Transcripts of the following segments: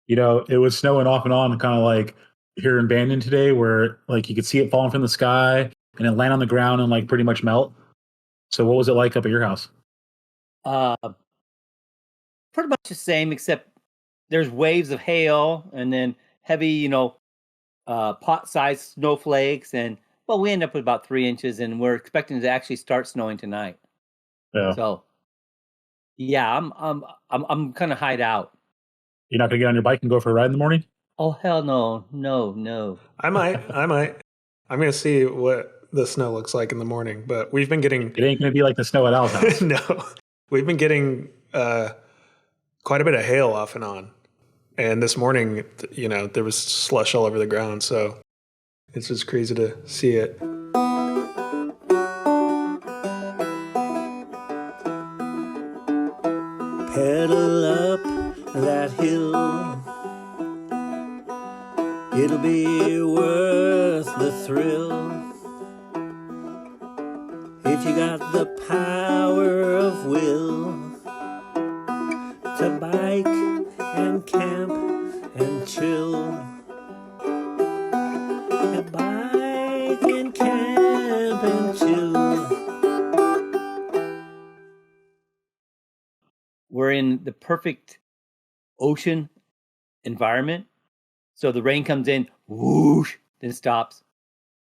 It was snowing off and on, kind of like here in Bandon today, where like you could see it falling from the sky and then land on the ground and like pretty much melt. So what was it like up at your house? Uh, Pretty much the same, except there's waves of hail and then heavy, pot-sized snowflakes, and well, we end up with about 3 inches, and we're expecting to actually start snowing tonight. Yeah. So, yeah, I'm kind of hide out. You're not gonna get on your bike and go for a ride in the morning? Oh hell no, no. I might. I'm gonna see what the snow looks like in the morning, but we've been getting. It ain't gonna be like the snow at Al's house. No, we've been getting quite a bit of hail off and on, and this morning, there was slush all over the ground, so it's just crazy to see it. Pedal up that hill, it'll be worth the thrill if you got the power of will to bike and camp and chill. And bike and camp and chill. We're in the perfect ocean environment. So the rain comes in, whoosh, then stops,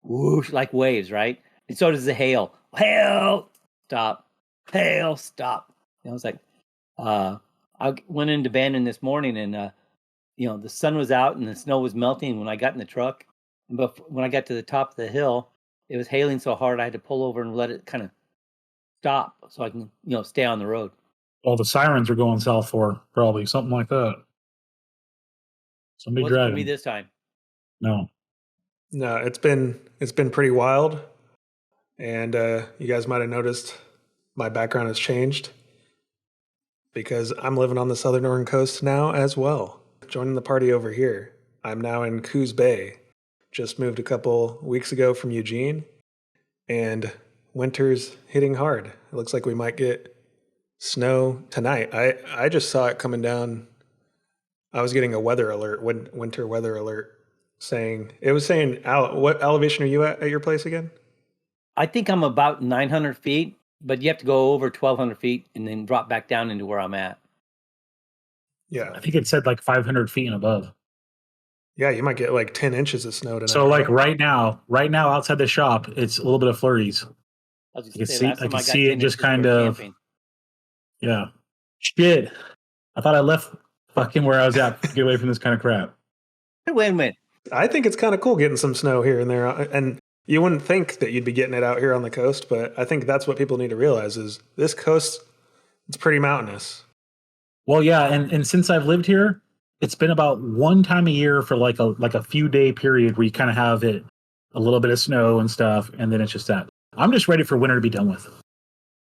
whoosh, like waves, right? And so does the hail. Hail, stop, hail, stop. I was like, I went into Bandon this morning, and the sun was out and the snow was melting when I got in the truck. But when I got to the top of the hill, it was hailing so hard I had to pull over and let it kind of stop so I can, stay on the road. All the sirens are going south for probably something like that. Somebody Wasn't driving. for me this time. No, it's been pretty wild, and you guys might have noticed my background has changed because I'm living on the southern coast now as well. Joining the party over here. I'm now in Coos Bay. Just moved a couple weeks ago from Eugene, and winter's hitting hard. It looks like we might get snow tonight. I just saw it coming down. I was getting a weather alert, winter weather alert, saying what elevation are you at your place again? I think I'm about 900 feet, but you have to go over 1,200 feet and then drop back down into where I'm at. Yeah. I think it said like 500 feet and above. Yeah, you might get like 10 inches of snow tonight. So like right now outside the shop, it's a little bit of flurries. I can see it just kind of camping. Yeah. Shit. I thought I left fucking where I was at to get away from this kind of crap. Wait a minute. I think it's kind of cool getting some snow here and there. And you wouldn't think that you'd be getting it out here on the coast, but I think that's what people need to realize is this coast, it's pretty mountainous. Well, yeah. And since I've lived here, it's been about one time a year for like a few day period where you kind of have it, a little bit of snow and stuff. And then it's just that. I'm just ready for winter to be done with.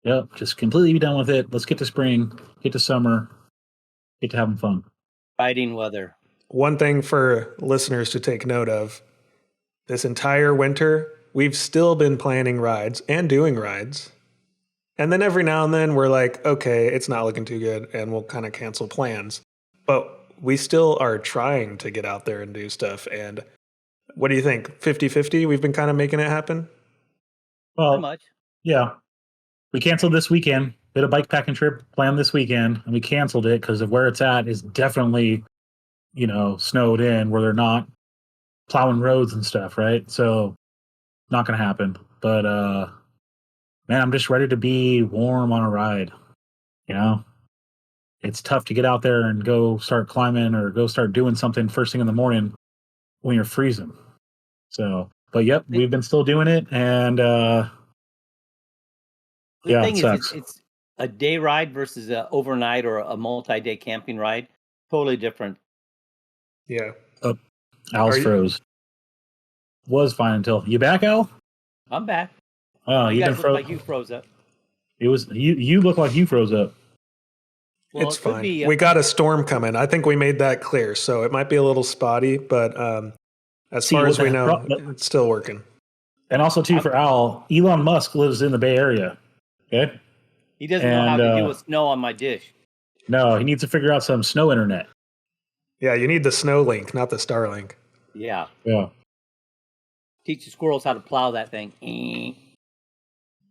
Yep, just completely be done with it. Let's get to spring, get to summer, get to having fun. Biting weather. One thing for listeners to take note of, this entire winter, we've still been planning rides and doing rides. And then every now and then we're like, okay, it's not looking too good, and we'll kind of cancel plans. But we still are trying to get out there and do stuff. And what do you think? 50-50? We've been kind of making it happen? Well, Pretty much. Yeah. We canceled this weekend. We had a bike packing trip planned this weekend, and we canceled it because of where it's at is definitely, snowed in where they're not plowing roads and stuff, right? So not going to happen. But, man, I'm just ready to be warm on a ride. It's tough to get out there and go start climbing or go start doing something first thing in the morning when you're freezing. So, but yep, we've been still doing it. And, The thing is, it's a day ride versus an overnight or a multi-day camping ride. Totally different. Yeah. Al's froze. Was fine until you back, Al? I'm back. Oh, you guys look like you froze up. It was you look like you froze up. Well, it's fine. We got a storm coming. I think we made that clear. So it might be a little spotty, but as far as we know, it's still working. And also, too, for Al, Elon Musk lives in the Bay Area. Okay? He doesn't know how to deal with snow on my dish. No, he needs to figure out some snow internet. Yeah, you need the snow link, not the Starlink. Yeah. Yeah. Teach the squirrels how to plow that thing.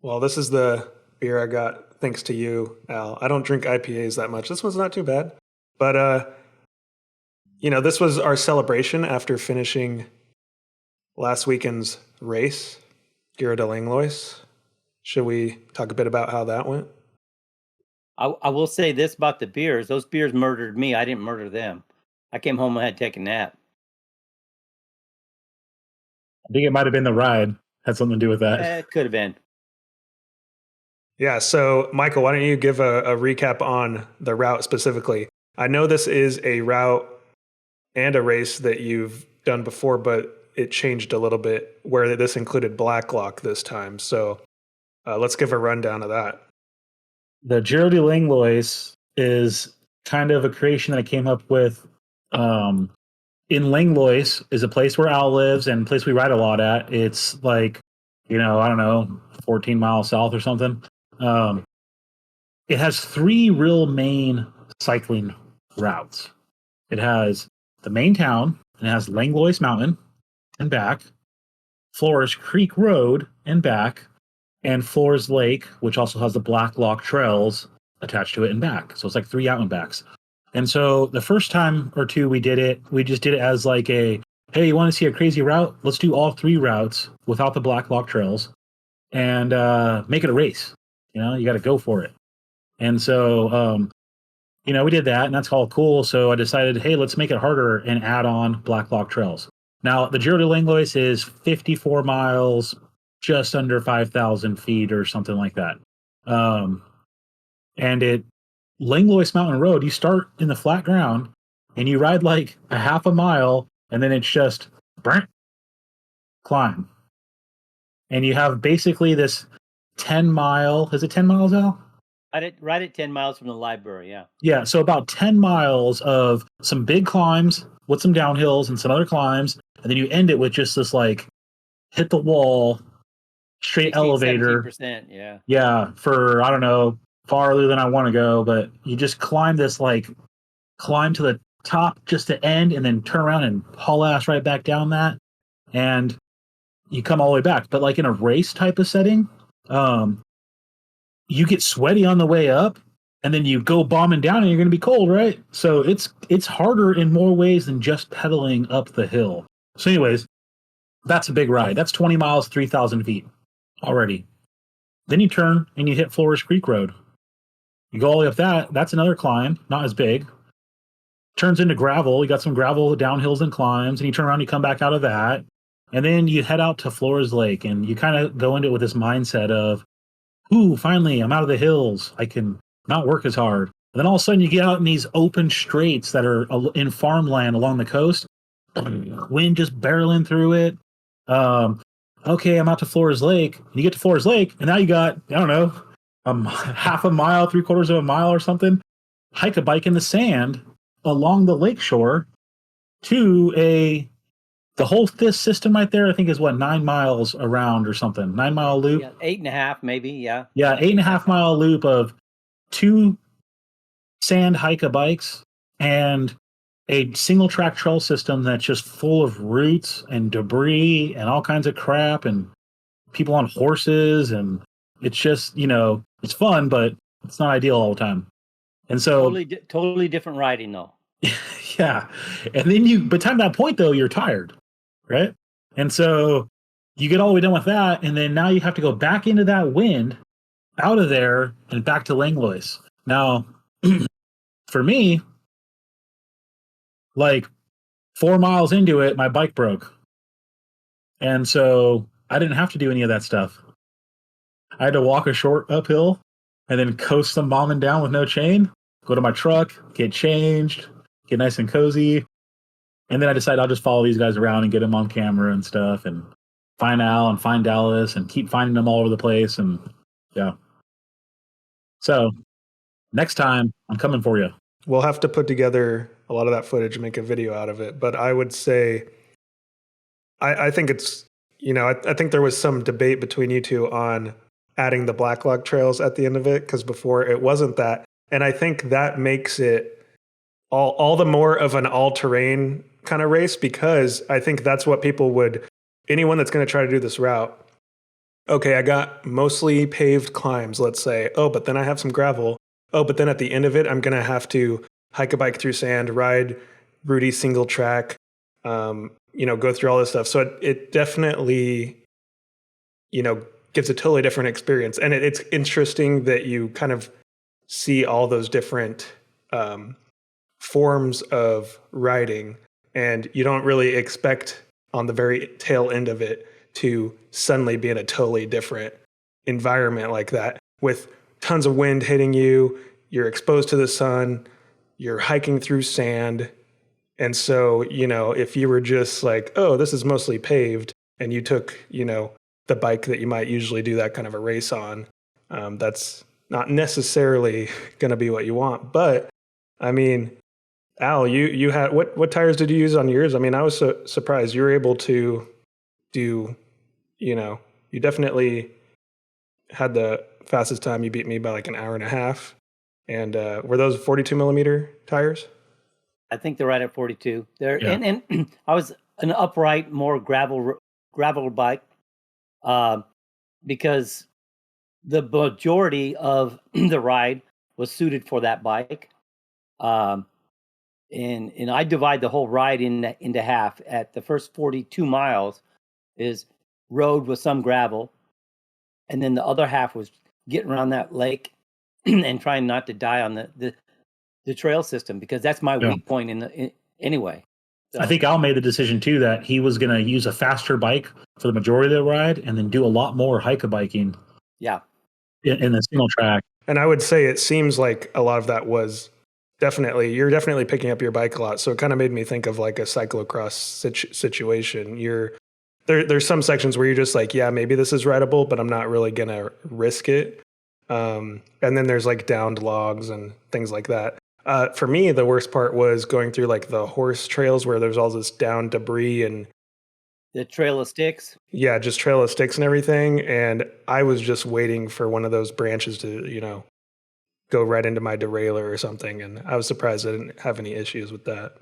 Well, this is the beer I got thanks to you, Al. I don't drink IPAs that much. This one's not too bad. But this was our celebration after finishing last weekend's race, Giro de Langlois. Should we talk a bit about how that went? I will say this about the beers. Those beers murdered me. I didn't murder them. I came home and had to take a nap. I think it might have been the ride. Had something to do with that. It could have been. Yeah, so Michael, why don't you give a recap on the route specifically? I know this is a route and a race that you've done before, but it changed a little bit where this included Blacklock this time. So let's give a rundown of that. The Giro de Langlois is kind of a creation that I came up with. In Langlois is a place where Al lives and a place we ride a lot at. It's like, I don't know, 14 miles south or something. It has three real main cycling routes. It has the main town, and it has Langlois Mountain and back, Flores Creek Road and back, and Flores Lake, which also has the Blacklock Trails attached to it and back. So it's like 3 out and backs. And so the first time or two we did it, we just did it as like hey, you want to see a crazy route? Let's do all 3 routes without the Blacklock Trails and make it a race. You got to go for it. And so, we did that, and that's all cool. So I decided, hey, let's make it harder and add on Blacklock Trails. Now, the Giro de Langlois is 54 miles, just under 5,000 feet or something like that. And Langlois Mountain Road, you start in the flat ground, and you ride like a half a mile, and then it's just climb. And you have basically this 10 mile, is it 10 miles, Al? Right at 10 miles from the library, yeah. Yeah, so about 10 miles of some big climbs with some downhills and some other climbs, and then you end it with just this like hit the wall, straight 16, elevator. 17%, yeah. Yeah, for, I don't know, farther than I want to go, but you just climb to the top just to end and then turn around and haul ass right back down that, and you come all the way back. But like in a race type of setting, you get sweaty on the way up, and then you go bombing down, and you're going to be cold, right? So it's harder in more ways than just pedaling up the hill. So, anyways, that's a big ride. That's 20 miles, 3,000 feet already. Then you turn and you hit Flores Creek Road. You go all the way up that. That's another climb, not as big. Turns into gravel. You got some gravel downhills and climbs, and you turn around, you come back out of that, and then you head out to Flores Lake, and you kind of go into it with this mindset of, ooh, finally, I'm out of the hills. I can not work as hard. And then all of a sudden you get out in these open straights that are in farmland along the coast. Wind just barreling through it. Okay, I'm out to Flores Lake. And you get to Flores Lake, and now you got, I don't know, half a mile, 3/4 of a mile or something. Hike a bike in the sand along the lake shore to the whole this system right there, I think, is 9 miles around or something. 9 mile loop. Yeah, 8.5 maybe, yeah. Yeah, 8.5 mile loop of 2 sand hike bikes and a single track trail system that's just full of roots and debris and all kinds of crap and people on horses, and it's just, it's fun, but it's not ideal all the time. And so totally different riding though. Yeah. And then by the time that point though, you're tired. Right? And so you get all the way done with that, and then now you have to go back into that wind, out of there, and back to Langlois. Now, for me, like 4 miles into it, my bike broke. And so I didn't have to do any of that stuff. I had to walk a short uphill and then coast some bombing down with no chain, go to my truck, get changed, get nice and cozy. And then I decided I'll just follow these guys around and get them on camera and stuff, and find Al and find Dallas and keep finding them all over the place. And yeah. So next time I'm coming for you. We'll have to put together a lot of that footage and make a video out of it. But I would say, I think it's, I think there was some debate between you two on adding the Blacklock trails at the end of it, because before it wasn't that. And I think that makes it all the more of an all-terrain kind of race, because I think that's what people would, anyone that's going to try to do this route. Okay, I got mostly paved climbs, let's say. Oh, but then I have some gravel. Oh, but then at the end of it, I'm going to have to hike a bike through sand, ride Rudy single track, go through all this stuff. So it definitely, gives a totally different experience. And it's interesting that you kind of see all those different forms of riding, and you don't really expect on the very tail end of it to suddenly be in a totally different environment like that, with tons of wind hitting you, you're exposed to the sun, you're hiking through sand. And so, if you were just like, oh, this is mostly paved, and you took, the bike that you might usually do that kind of a race on, that's not necessarily going to be what you want. But I mean, Al, you had, what tires did you use on yours? I mean, I was so surprised you were able to do, you definitely had the fastest time. You beat me by like an hour and a half. And were those 42 millimeter tires? I think they're right at 42. There, Yeah. and I was an upright, more gravel bike, because the majority of the ride was suited for that bike. And I divide the whole ride into half. At the first 42 miles is road with some gravel, and then the other half was getting around that lake and trying not to die on the trail system, because that's my weak point anyway. So, I think Al made the decision too that he was going to use a faster bike for the majority of the ride, and then do a lot more hike-a-biking. Yeah, in the single track. And I would say it seems like a lot of that was you're definitely picking up your bike a lot. So it kind of made me think of like a cyclocross situation. There's some sections where you're just like, yeah, maybe this is rideable, but I'm not really going to risk it. And then there's like downed logs and things like that. For me, the worst part was going through like the horse trails where there's all this down debris and the trail of sticks. Yeah, just trail of sticks and everything. And I was just waiting for one of those branches to, go right into my derailleur or something. And I was surprised I didn't have any issues with that.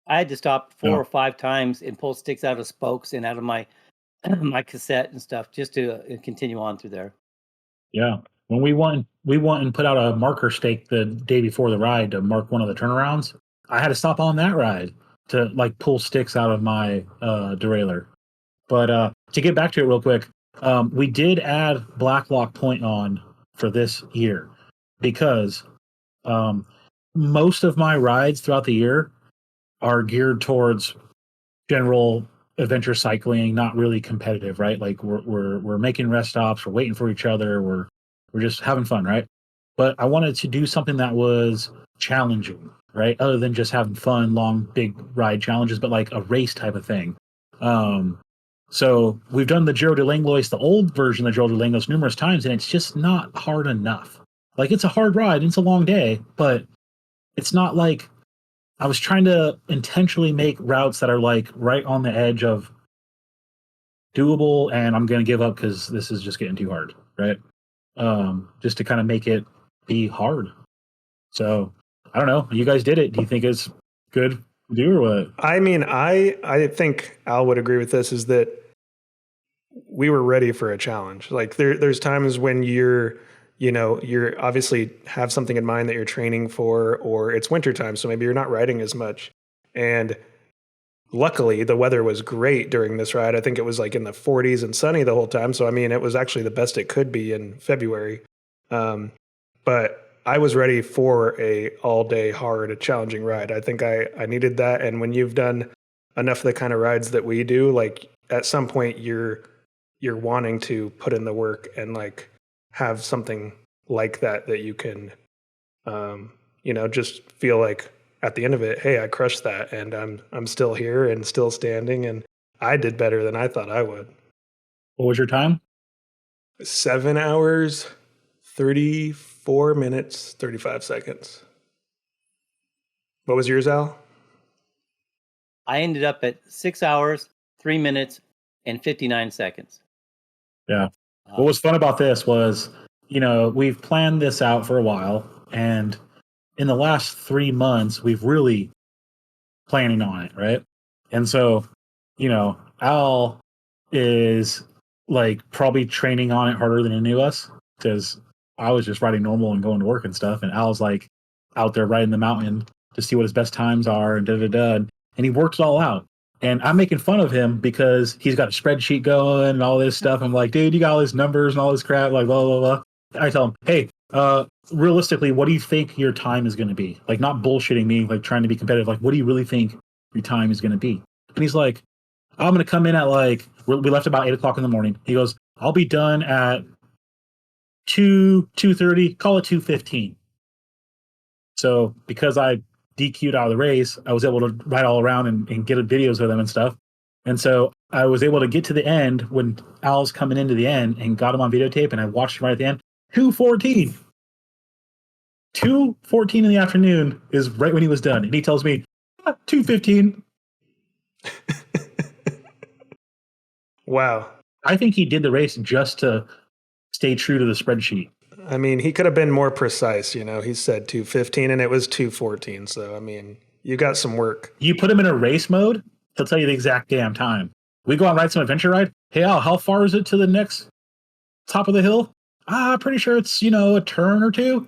I had to stop 4 or 5 times and pull sticks out of spokes and out of my my cassette and stuff just to continue on through there. Yeah. When we went and put out a marker stake the day before the ride to mark one of the turnarounds, I had to stop on that ride to like pull sticks out of my derailleur. But to get back to it real quick, we did add Black Lock Point on for this year, because most of my rides throughout the year are geared towards general adventure cycling, not really competitive, right? Like we're making rest stops, we're waiting for each other, we're just having fun, right? But I wanted to do something that was challenging, right? Other than just having fun, long, big ride challenges, but like a race type of thing. So we've done the Giro de Langlois, the old version of the Giro de Langlois, numerous times, and it's just not hard enough. Like, it's a hard ride, and it's a long day, but it's not like, I was trying to intentionally make routes that are like right on the edge of doable, and I'm going to give up because this is just getting too hard, right? Just to kind of make it be hard. So I don't know. You guys did it. Do you think it's good to do or what? I mean, I think Al would agree with this, is that we were ready for a challenge. Like there's times when you're obviously have something in mind that you're training for, or it's wintertime, so maybe you're not riding as much. And luckily the weather was great during this ride. I think it was like in the 40s and sunny the whole time. So, I mean, it was actually the best it could be in February. But I was ready for a all day hard, challenging ride. I think I needed that. And when you've done enough of the kind of rides that we do, like at some point you're wanting to put in the work and like have something like that you can, just feel like at the end of it, hey, I crushed that, and I'm still here and still standing, and I did better than I thought I would. What was your time? 7 hours, 34 minutes, 35 seconds. What was yours, Al? I ended up at 6 hours, 3 minutes, and 59 seconds. Yeah. What was fun about this was, we've planned this out for a while, and in the last 3 months, we've really planning on it, right? And so, Al is like probably training on it harder than any of us because I was just riding normal and going to work and stuff, and Al's like out there riding the mountain to see what his best times are and da da da, and he works it all out. And I'm making fun of him because he's got a spreadsheet going and all this stuff. I'm like, dude, you got all these numbers and all this crap, like blah blah blah. I tell him, hey, realistically, what do you think your time is going to be? Like, not bullshitting me, like trying to be competitive. Like, what do you really think your time is going to be? And he's like, I'm going to come in at like, we left about 8:00 in the morning. He goes, I'll be done at 2:30, call it 2:15. So because I DQ'd out of the race, I was able to ride all around and get videos of them and stuff. And so I was able to get to the end when Al's coming into the end and got him on videotape, and I watched him right at the end. 2:14. 2:14 in the afternoon is right when he was done. And he tells me, 2:15. Wow. I think he did the race just to stay true to the spreadsheet. I mean, he could have been more precise. He said 2:15 and it was 2:14. So, I mean, you got some work. You put him in a race mode, he'll tell you the exact damn time. We go out and ride some adventure ride. Hey, Al, how far is it to the next top of the hill? Pretty sure it's, a turn or two.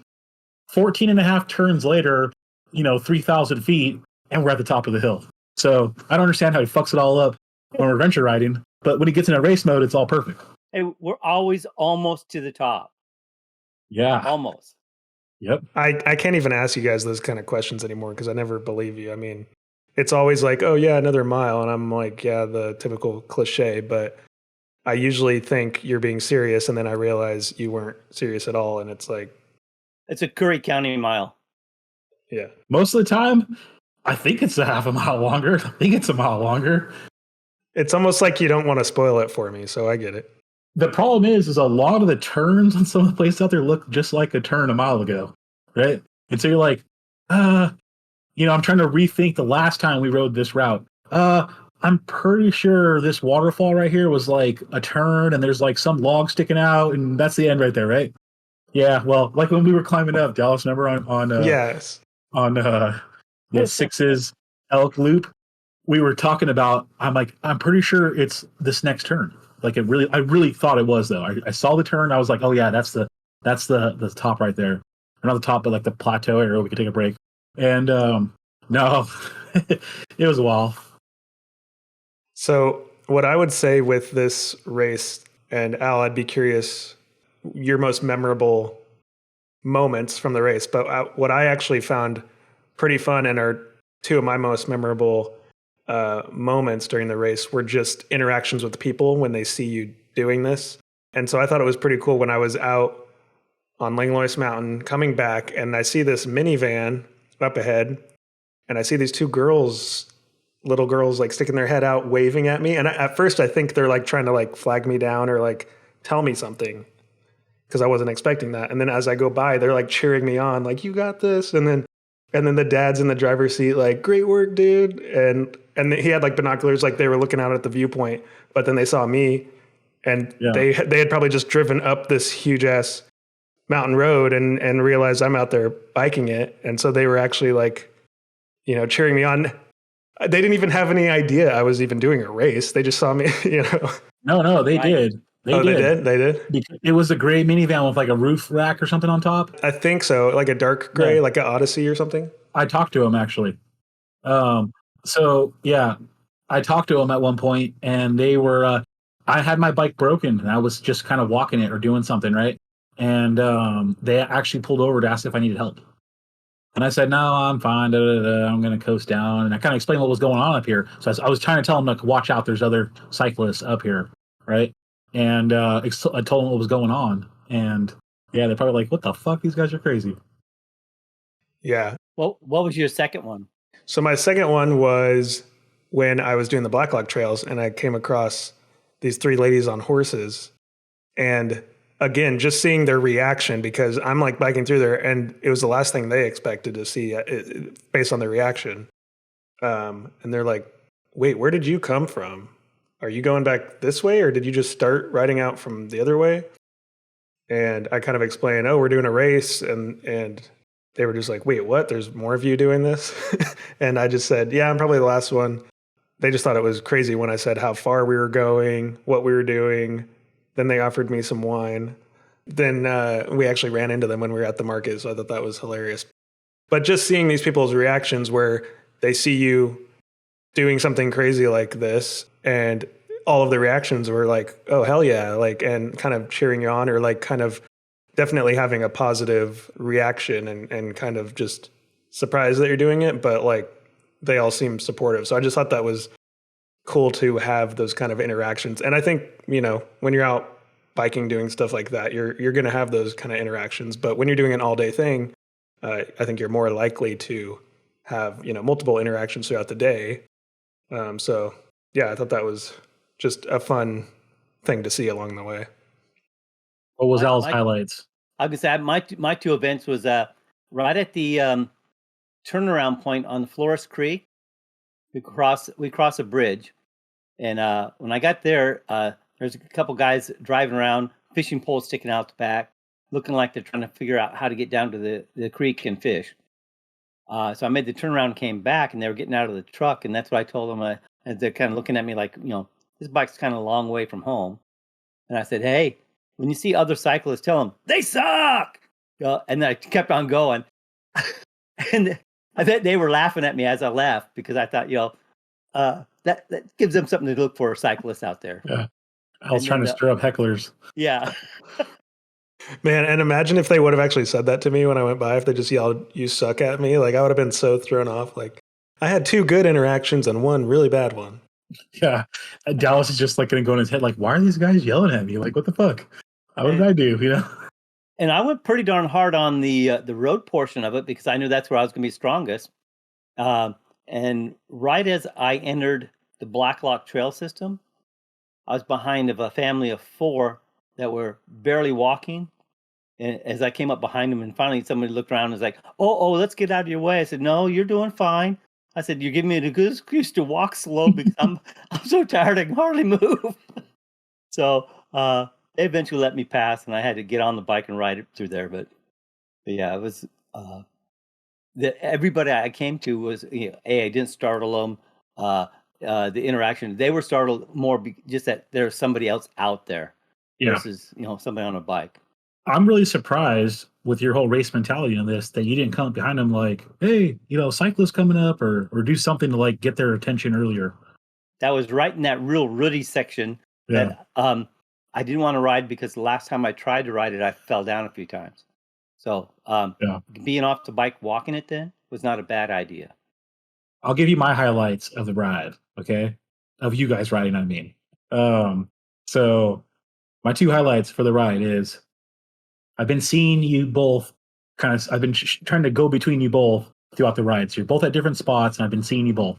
14 and a half turns later, 3,000 feet, and we're at the top of the hill. So I don't understand how he fucks it all up when we're adventure riding. But when he gets in a race mode, it's all perfect. Hey, we're always almost to the top. Yeah. Almost. Yep. I can't even ask you guys those kind of questions anymore because I never believe you. I mean, it's always like, oh, yeah, another mile. And I'm like, yeah, the typical cliche. But I usually think you're being serious, and then I realize you weren't serious at all. And it's like... It's a Curry County mile. Yeah. Most of the time, I think it's a half a mile longer. I think it's a mile longer. It's almost like you don't want to spoil it for me, so I get it. The problem is a lot of the turns on some of the places out there look just like a turn a mile ago, right? And so you're like, I'm trying to rethink the last time we rode this route. I'm pretty sure this waterfall right here was like a turn, and there's like some log sticking out, and that's the end right there, right? Yeah, well, like when we were climbing up, Dallas, remember on yes, on the Sixes Elk Loop, we were talking about. I'm like, I'm pretty sure it's this next turn. Like I really thought it was though. I saw the turn. I was like, oh yeah, that's the top right there. Or not the top, but like the plateau area. We could take a break. And no, it was a while. So what I would say with this race, and Al, I'd be curious your most memorable moments from the race. But what I actually found pretty fun and are two of my most memorable moments during the race were just interactions with people when they see you doing this. And so I thought it was pretty cool when I was out on Langlois Mountain coming back, and I see this minivan up ahead, and I see these two little girls like sticking their head out waving at me. And at first I think they're like trying to like flag me down or like tell me something, because I wasn't expecting that. And then as I go by, they're like cheering me on, like, you got this. And then the dad's in the driver's seat, like, great work, dude. And he had like binoculars, like they were looking out at the viewpoint, but then they saw me, and they had probably just driven up this huge ass mountain road and realized I'm out there biking it. And so they were actually like, cheering me on. They didn't even have any idea I was even doing a race. They just saw me, No, they did. They did. It was a gray minivan with like a roof rack or something on top. I think so, like a dark gray, like an Odyssey or something. I talked to him actually. So yeah, I talked to him at one point, and they were. I had my bike broken, and I was just kind of walking it or doing something, right? And they actually pulled over to ask if I needed help, and I said, "No, I'm fine. I'm going to coast down." And I kind of explained what was going on up here. So I was trying to tell them to watch out. There's other cyclists up here, right? And I told them what was going on, and yeah, they're probably like, "What the fuck? These guys are crazy." Yeah. Well, what was your second one? So my second one was when I was doing the Blacklog trails, and I came across these three ladies on horses, and again, just seeing their reaction, because I'm like biking through there, and it was the last thing they expected to see based on their reaction. And they're like, "Wait, where did you come from? Are you going back this way, or did you just start riding out from the other way?" And I kind of explained, "Oh, we're doing a race," and they were just like, wait, what? There's more of you doing this? And I just said, yeah, I'm probably the last one. They just thought it was crazy when I said how far we were going, what we were doing. Then they offered me some wine. Then we actually ran into them when we were at the market. So I thought that was hilarious. But just seeing these people's reactions where they see you doing something crazy like this, and all of the reactions were like, oh, hell yeah. Like, and kind of cheering you on, or like kind of definitely having a positive reaction, and kind of just surprised that you're doing it. But like, they all seem supportive. So I just thought that was cool to have those kind of interactions. And I think, you know, when you're out biking, doing stuff like that, you're going to have those kind of interactions. But when you're doing an all day thing, I think you're more likely to have, you know, multiple interactions throughout the day. So yeah, I thought that was just a fun thing to see along the way. What was Al's highlights? I was gonna say my two events was right at the turnaround point on Flores Creek. We cross a bridge, and when I got there, there's a couple guys driving around, fishing poles sticking out the back, looking like they're trying to figure out how to get down to the creek and fish. So I made the turnaround and came back, and they were getting out of the truck, and that's what I told them. As they're kind of looking at me like, you know, this bike's kind of a long way from home. And I said, hey, when you see other cyclists, tell them, they suck! And then I kept on going. And I bet they were laughing at me as I left, because I thought, you know, that gives them something to look for, cyclists out there. Yeah. I was trying to stir up hecklers. Yeah. Man, and imagine if they would have actually said that to me when I went by, if they just yelled, you suck at me. Like, I would have been so thrown off. Like, I had 2 good interactions and 1 really bad one. Yeah. Dallas is just like going to go in his head, like, why are these guys yelling at me? Like, what the fuck? What did I do? You know? And I went pretty darn hard on the road portion of it, because I knew that's where I was going to be strongest. And right as I entered the Blacklock trail system, I was behind of a family of 4 that were barely walking. And as I came up behind them, and finally somebody looked around and was like, oh, let's get out of your way. I said, no, you're doing fine. I said, you're giving me a good excuse to walk slow, because I'm so tired I can hardly move. So they eventually let me pass, and I had to get on the bike and ride it through there. But yeah, it was everybody I came to was, you know, I didn't startle them. The interaction, they were startled more just that there's somebody else out there versus, you know, somebody on a bike. I'm really surprised with your whole race mentality in this, that you didn't come up behind them like, hey, you know, cyclists coming up, or do something to like get their attention earlier. That was right in that real ruddy section. Yeah. That I didn't want to ride, because the last time I tried to ride it, I fell down a few times. So being off the bike, walking it then was not a bad idea. I'll give you my highlights of the ride, okay? Of you guys riding, I mean. So my 2 highlights for the ride is, I've been seeing you both I've been trying to go between you both throughout the ride. So you're both at different spots, and I've been seeing you both.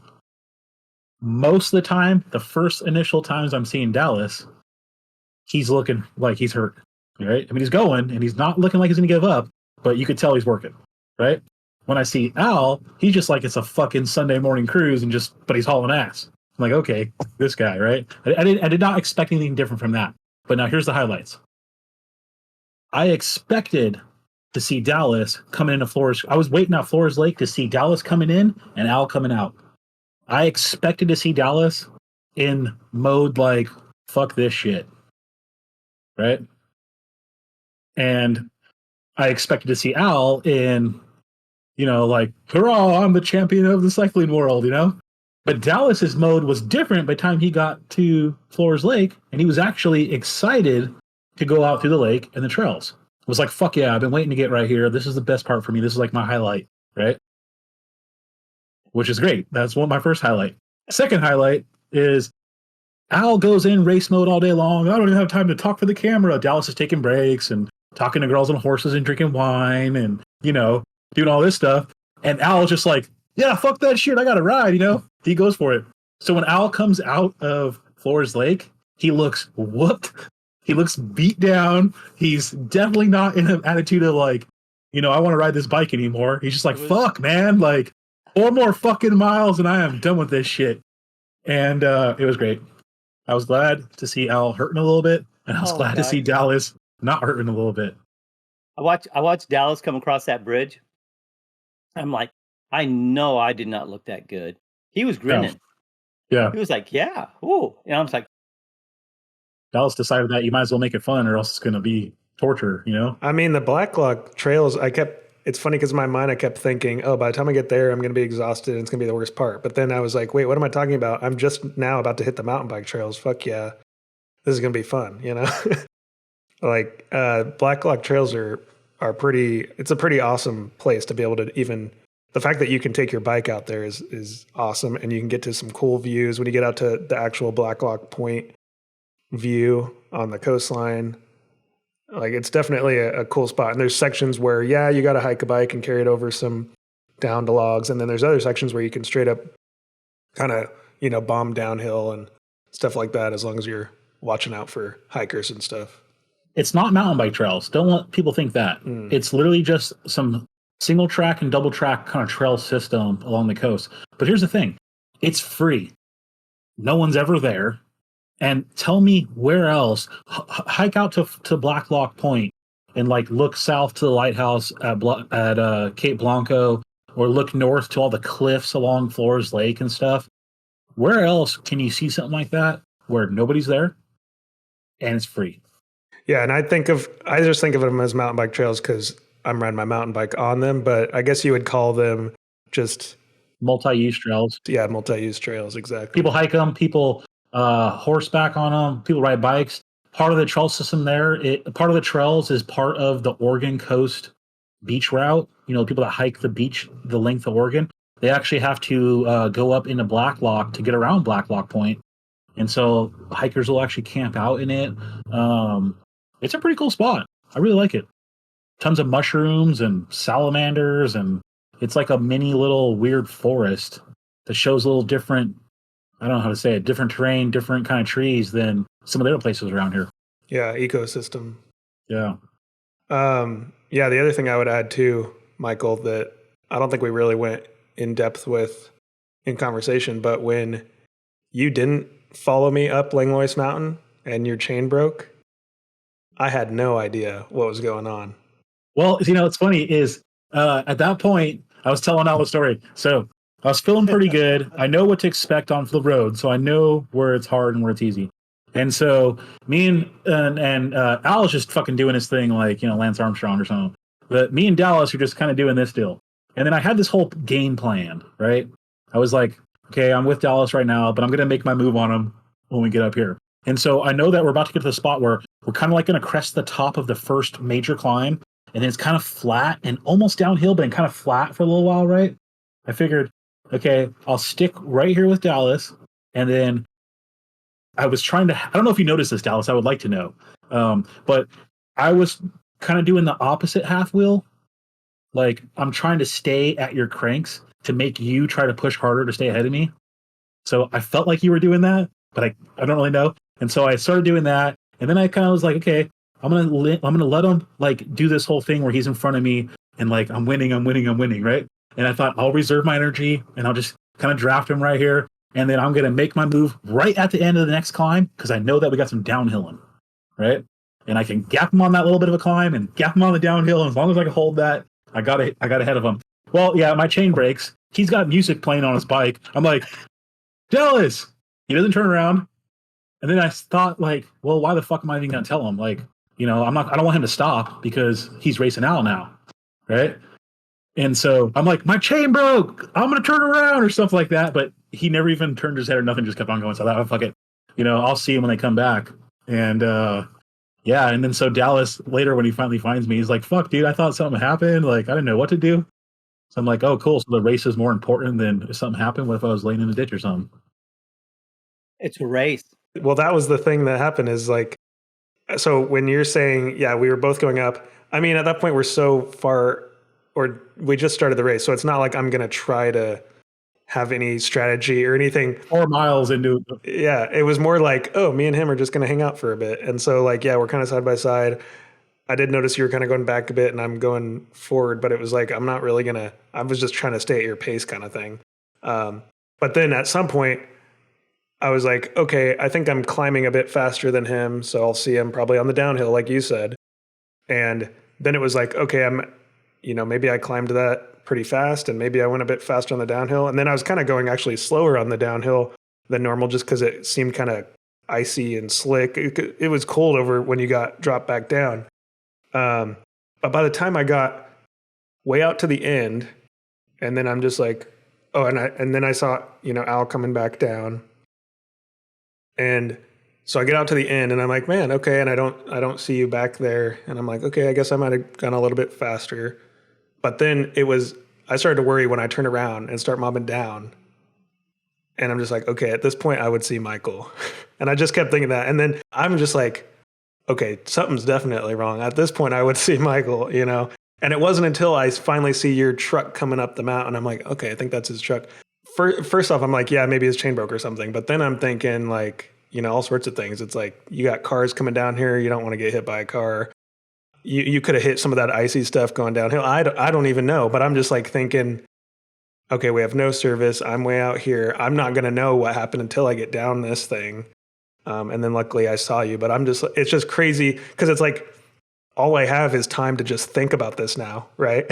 Most of the time, the first initial times I'm seeing Dallas, he's looking like he's hurt, right? I mean, he's going, and he's not looking like he's going to give up, but you could tell he's working, right? When I see Al, he's just like it's a fucking Sunday morning cruise, but he's hauling ass. I'm like, okay, this guy, right? I did not expect anything different from that. But now here's the highlights. I expected to see Dallas coming into Flores. I was waiting at Flores Lake to see Dallas coming in and Al coming out. I expected to see Dallas in mode like, fuck this shit. Right? And I expected to see Al in, you know, like, hurrah, I'm the champion of the cycling world, you know? But Dallas's mode was different by the time he got to Flores Lake, and he was actually excited to go out through the lake and the trails. It was like, fuck yeah, I've been waiting to get right here. This is the best part for me. This is like my highlight, right? Which is great. That's my first highlight. Second highlight is Al goes in race mode all day long. I don't even have time to talk for the camera. Dallas is taking breaks and talking to girls on horses and drinking wine and, you know, doing all this stuff. And Al's just like, yeah, fuck that shit. I got to ride, you know? He goes for it. So when Al comes out of Flores Lake, he looks whooped. He looks beat down. He's definitely not in an attitude of like, you know, I want to ride this bike anymore. He's just like, fuck, man. Like, 4 more fucking miles and I am done with this shit. And it was great. I was glad to see Al hurting a little bit, and I was glad to see Dallas not hurting a little bit. I watched Dallas come across that bridge, I'm like, I know I did not look that good. He was grinning. Yeah. He was like, yeah, ooh. And I was like, Dallas decided that you might as well make it fun or else it's going to be torture, you know? I mean, the Blacklock trails, it's funny because in my mind I kept thinking, oh, by the time I get there, I'm going to be exhausted and it's going to be the worst part. But then I was like, wait, what am I talking about? I'm just now about to hit the mountain bike trails. Fuck yeah. This is going to be fun, you know? Like, Blacklock trails are it's a pretty awesome place to be able to even, the fact that you can take your bike out there is awesome. And you can get to some cool views when you get out to the actual Blacklock Point view on the coastline. Like, it's definitely a cool spot. And there's sections where, yeah, you got to hike a bike and carry it over some downed logs. And then there's other sections where you can straight up kind of, bomb downhill and stuff like that, as long as you're watching out for hikers and stuff. It's not mountain bike trails. Don't let people think that. It's literally just some single track and double track kind of trail system along the coast. But here's the thing. It's free. No one's ever there. And tell me where else. Hike out to Blacklock Point and like look south to the lighthouse at Cape Blanco, or look north to all the cliffs along Flores Lake and stuff. Where else can you see something like that where nobody's there and it's free? Yeah, and I just think of them as mountain bike trails because I'm riding my mountain bike on them. But I guess you would call them just multi-use trails. Yeah, multi-use trails, exactly. People hike them. People horseback on them. People ride bikes. Part of the trail system there, part of the trails is part of the Oregon Coast beach route. People that hike the beach, the length of Oregon, they actually have to go up into Blacklock to get around Blacklock Point. And so hikers will actually camp out in it. It's a pretty cool spot. I really like it. Tons of mushrooms and salamanders, and it's like a mini little weird forest that shows a little different, I don't know how to say it, different terrain, different kind of trees than some of the other places around here. Yeah, ecosystem. Yeah. Yeah, the other thing I would add too, Michael, that I don't think we really went in depth with in conversation, but when you didn't follow me up Langlois Mountain and your chain broke, I had no idea what was going on. Well, what's funny is at that point, I was telling Al the story. So I was feeling pretty good. I know what to expect on the road. So I know where it's hard and where it's easy. And so me and Al was just fucking doing his thing like, Lance Armstrong or something. But me and Dallas were just kind of doing this deal. And then I had this whole game plan, right? I was like, okay, I'm with Dallas right now, but I'm going to make my move on him when we get up here. And so I know that we're about to get to the spot where we're kind of like going to crest the top of the first major climb. And then it's kind of flat and almost downhill, but kind of flat for a little while, right? I figured, okay, I'll stick right here with Dallas. And then I was trying to, I don't know if you noticed this, Dallas, I would like to know. But I was kind of doing the opposite half wheel. Like, I'm trying to stay at your cranks to make you try to push harder to stay ahead of me. So I felt like you were doing that, but I don't really know. And so I started doing that. And then I kind of was like, okay, I'm gonna let him like do this whole thing where he's in front of me and like I'm winning, right? And I thought I'll reserve my energy and I'll just kind of draft him right here. And then I'm gonna make my move right at the end of the next climb because I know that we got some downhilling, right? And I can gap him on that little bit of a climb and gap him on the downhill. And as long as I can hold that, I got ahead of him. Well, yeah, my chain breaks. He's got music playing on his bike. I'm like, Dallas. He doesn't turn around. And then I thought, like, well, why the fuck am I even gonna tell him? Like, I don't want him to stop because he's racing out now, right? And so I'm like, my chain broke. I'm gonna turn around or stuff like that. But he never even turned his head or nothing. Just kept on going. So I thought, oh, fuck it. I'll see him when they come back. And yeah. And then so Dallas later, when he finally finds me, he's like, fuck, dude, I thought something happened. Like, I didn't know what to do. So I'm like, oh, cool. So the race is more important than if something happened. What if I was laying in a ditch or something? It's a race. Well, that was the thing that happened is like, so when you're saying, yeah, we were both going up, I mean, at that point we're so far, or we just started the race. So it's not like I'm going to try to have any strategy or anything. 4 miles into it. Yeah. It was more like, oh, me and him are just going to hang out for a bit. And so like, yeah, we're kind of side by side. I did notice you were kind of going back a bit and I'm going forward, but it was like, I'm not really I was just trying to stay at your pace kind of thing. But then at some point I was like, okay, I think I'm climbing a bit faster than him. So I'll see him probably on the downhill, like you said. And then it was like, okay, maybe I climbed that pretty fast, and maybe I went a bit faster on the downhill. And then I was kind of going actually slower on the downhill than normal just because it seemed kind of icy and slick. It was cold over when you dropped back down. But by the time I got way out to the end, and then I'm just like, oh, and then I saw, Al coming back down. And so I get out to the end and I'm like, man, okay. And I don't see you back there. And I'm like, okay, I guess I might've gone a little bit faster. But then I started to worry when I turn around and start mobbing down. And I'm just like, okay, at this point I would see Michael. And I just kept thinking that. And then I'm just like, okay, something's definitely wrong. At this point I would see Michael, And it wasn't until I finally see your truck coming up the mountain, I'm like, okay, I think that's his truck. First off, I'm like, yeah, maybe his chain broke or something. But then I'm thinking like, all sorts of things. It's like, you got cars coming down here. You don't want to get hit by a car. You could have hit some of that icy stuff going downhill. I don't even know, but I'm just like thinking, okay, we have no service. I'm way out here. I'm not going to know what happened until I get down this thing. And then luckily I saw you, but it's just crazy because it's like, all I have is time to just think about this now, right?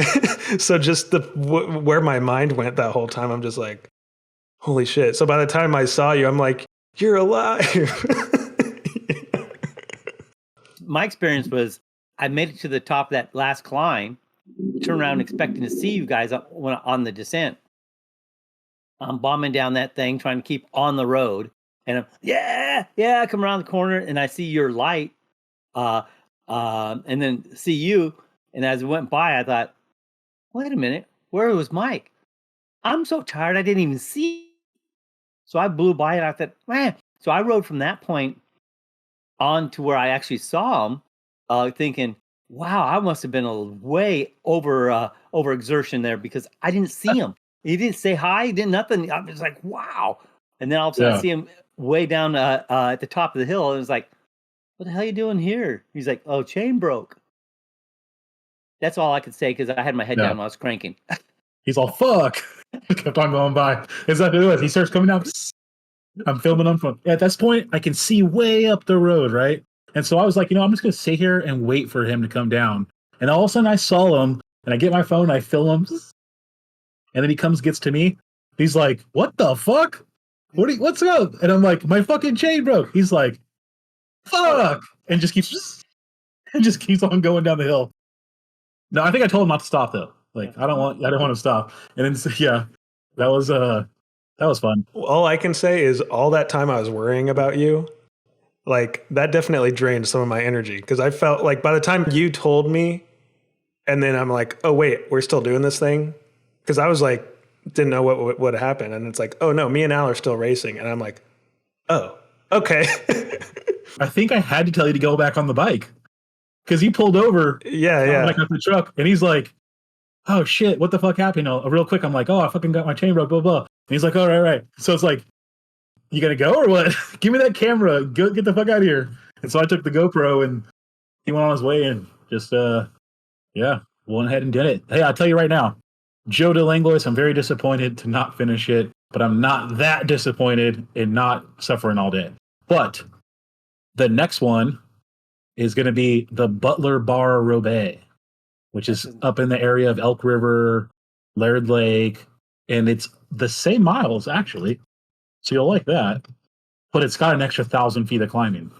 So just where my mind went that whole time, I'm just like, holy shit. So by the time I saw you, I'm like, you're alive. My experience was I made it to the top of that last climb, turned around expecting to see you guys on the descent. I'm bombing down that thing, trying to keep on the road. And I come around the corner and I see your light. And then see you. And as it went by, I thought, wait a minute, where was Mike? I'm so tired, I didn't even see. So I blew by and I thought, man. So I rode from that point on to where I actually saw him, thinking, wow, I must have been a way over exertion there because I didn't see him. He didn't say hi, he didn't nothing. I was like, wow. And then all of a sudden I see him way down at the top of the hill. And it was like, what the hell are you doing here? He's like, oh, chain broke. That's all I could say because I had my head down when I was cranking. He's all, fuck. Kept on going by. Is that who it was? He starts coming out. I'm filming on phone. At this point, I can see way up the road, right? And so I was like, I'm just going to sit here and wait for him to come down. And all of a sudden I saw him and I get my phone, I film him. And then he gets to me. He's like, what the fuck? What's up? And I'm like, my fucking chain broke. He's like, fuck. And just keeps on going down the hill. No, I think I told him not to stop though. Like, I don't want to stop. And then, yeah, that was fun. All I can say is all that time I was worrying about you, like that definitely drained some of my energy because I felt like by the time you told me, and then I'm like, oh wait, we're still doing this thing, because I was like, didn't know what would happen, and it's like, oh no, me and Al are still racing, and I'm like, oh, okay. I think I had to tell you to go back on the bike because he pulled over. Yeah. Back up the truck, and he's like, oh shit, what the fuck happened? Real quick, I'm like, oh, I fucking got my chain broke, blah, blah. And he's like, all right. So it's like, you gonna go or what? Give me that camera. Go get the fuck out of here. And so I took the GoPro and he went on his way and just, went ahead and did it. Hey, I'll tell you right now, Joe de Langlois, I'm very disappointed to not finish it, but I'm not that disappointed in not suffering all day. But the next one is going to be the Butler Bar Roubaix, which is up in the area of Elk River, Laird Lake, and it's the same miles, actually. So you'll like that. But it's got an extra 1,000 feet of climbing.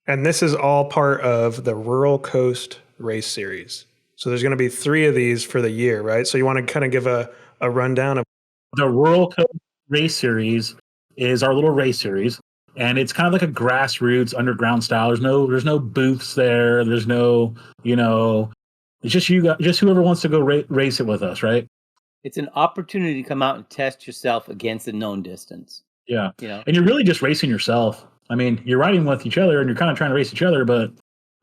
And this is all part of the Rural Coast Race Series. So there's going to be 3 of these for the year, right? So you want to kind of give a rundown of... The Rural Coast Race Series is our little race series. And it's kind of like a grassroots underground style. There's no booths there. There's no, it's just just whoever wants to go race it with us, right? It's an opportunity to come out and test yourself against a known distance. Yeah. And you're really just racing yourself. I mean, you're riding with each other and you're kind of trying to race each other, but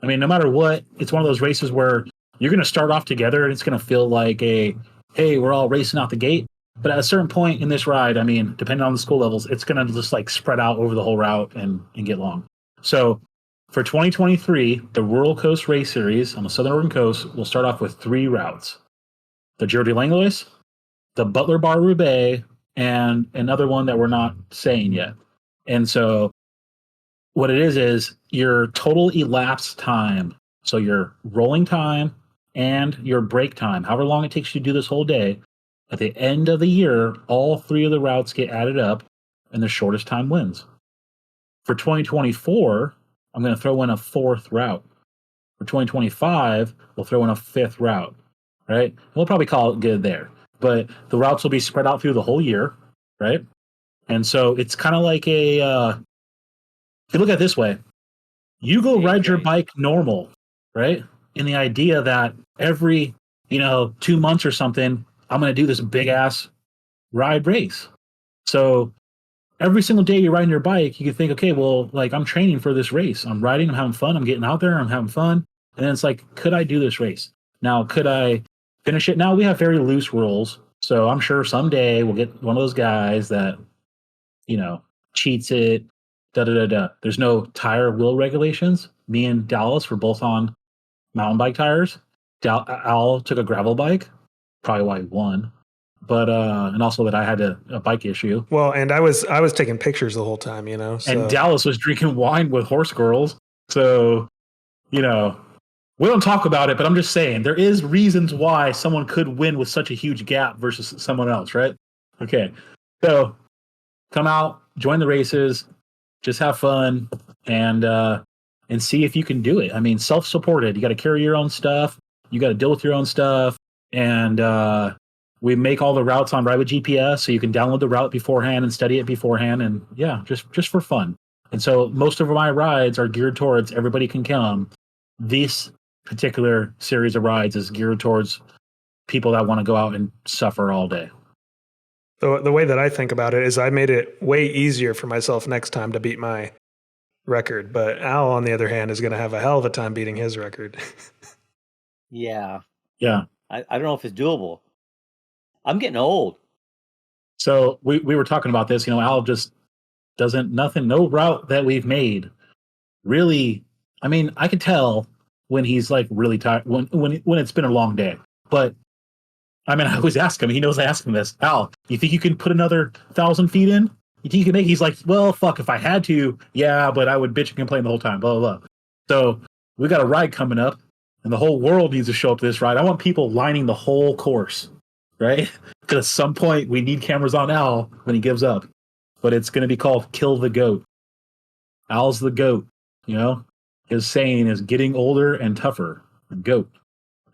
I mean, no matter what, it's one of those races where you're going to start off together and it's going to feel like hey, we're all racing out the gate. But at a certain point in this ride, I mean, depending on the school levels, it's going to just like spread out over the whole route and get long. So for 2023, the Rural Coast Race Series on the Southern Oregon Coast will start off with 3 routes. The Giro de Langlois, the Butler Bar Roubaix, and another one that we're not saying yet. And so what it is your total elapsed time. So your rolling time and your break time, however long it takes you to do this whole day, at the end of the year, all 3 of the routes get added up, and the shortest time wins. For 2024, I'm going to throw in a 4th route. For 2025, we'll throw in a 5th route, right? We'll probably call it good there. But the routes will be spread out through the whole year, right? And so it's kind of like if you look at it this way, you go ride your bike normal, right? In the idea that every, 2 months or something, I'm going to do this big ass ride race. So every single day you're riding your bike, you can think, okay, well, like I'm training for this race. I'm riding, I'm having fun, I'm getting out there, I'm having fun. And then it's like, could I do this race? Now, could I finish it? Now we have very loose rules. So I'm sure someday we'll get one of those guys that, cheats it, There's no tire wheel regulations. Me and Dallas were both on mountain bike tires. Al took a gravel bike, probably why he won. But and also that I had a bike issue. Well, and I was taking pictures the whole time, so. And Dallas was drinking wine with horse girls. So, we don't talk about it, but I'm just saying there is reasons why someone could win with such a huge gap versus someone else, right? Okay. So come out, join the races, just have fun, and see if you can do it. I mean, self-supported. You got to carry your own stuff. You got to deal with your own stuff. And we make all the routes on Ride with GPS, so you can download the route beforehand and study it beforehand. And yeah, just for fun. And so most of my rides are geared towards everybody can come. This particular series of rides is geared towards people that want to go out and suffer all day. The way that I think about it is I made it way easier for myself next time to beat my record. But Al, on the other hand, is going to have a hell of a time beating his record. Yeah. Yeah. I don't know if it's doable. I'm getting old. So we were talking about this. Al just no route that we've made really. I mean, I could tell when he's like really tired, when it's been a long day. But I mean, I always ask him. He knows I ask him this. Al, you think you can put another 1,000 feet in? You think you can make? He's like, well, fuck, if I had to, yeah, but I would bitch and complain the whole time. Blah blah blah. So we got a ride coming up, and the whole world needs to show up to this ride. I want people lining the whole course, right? Because at some point we need cameras on Al when he gives up. But it's going to be called "Kill the Goat." Al's the goat. His saying is getting older and tougher. The goat.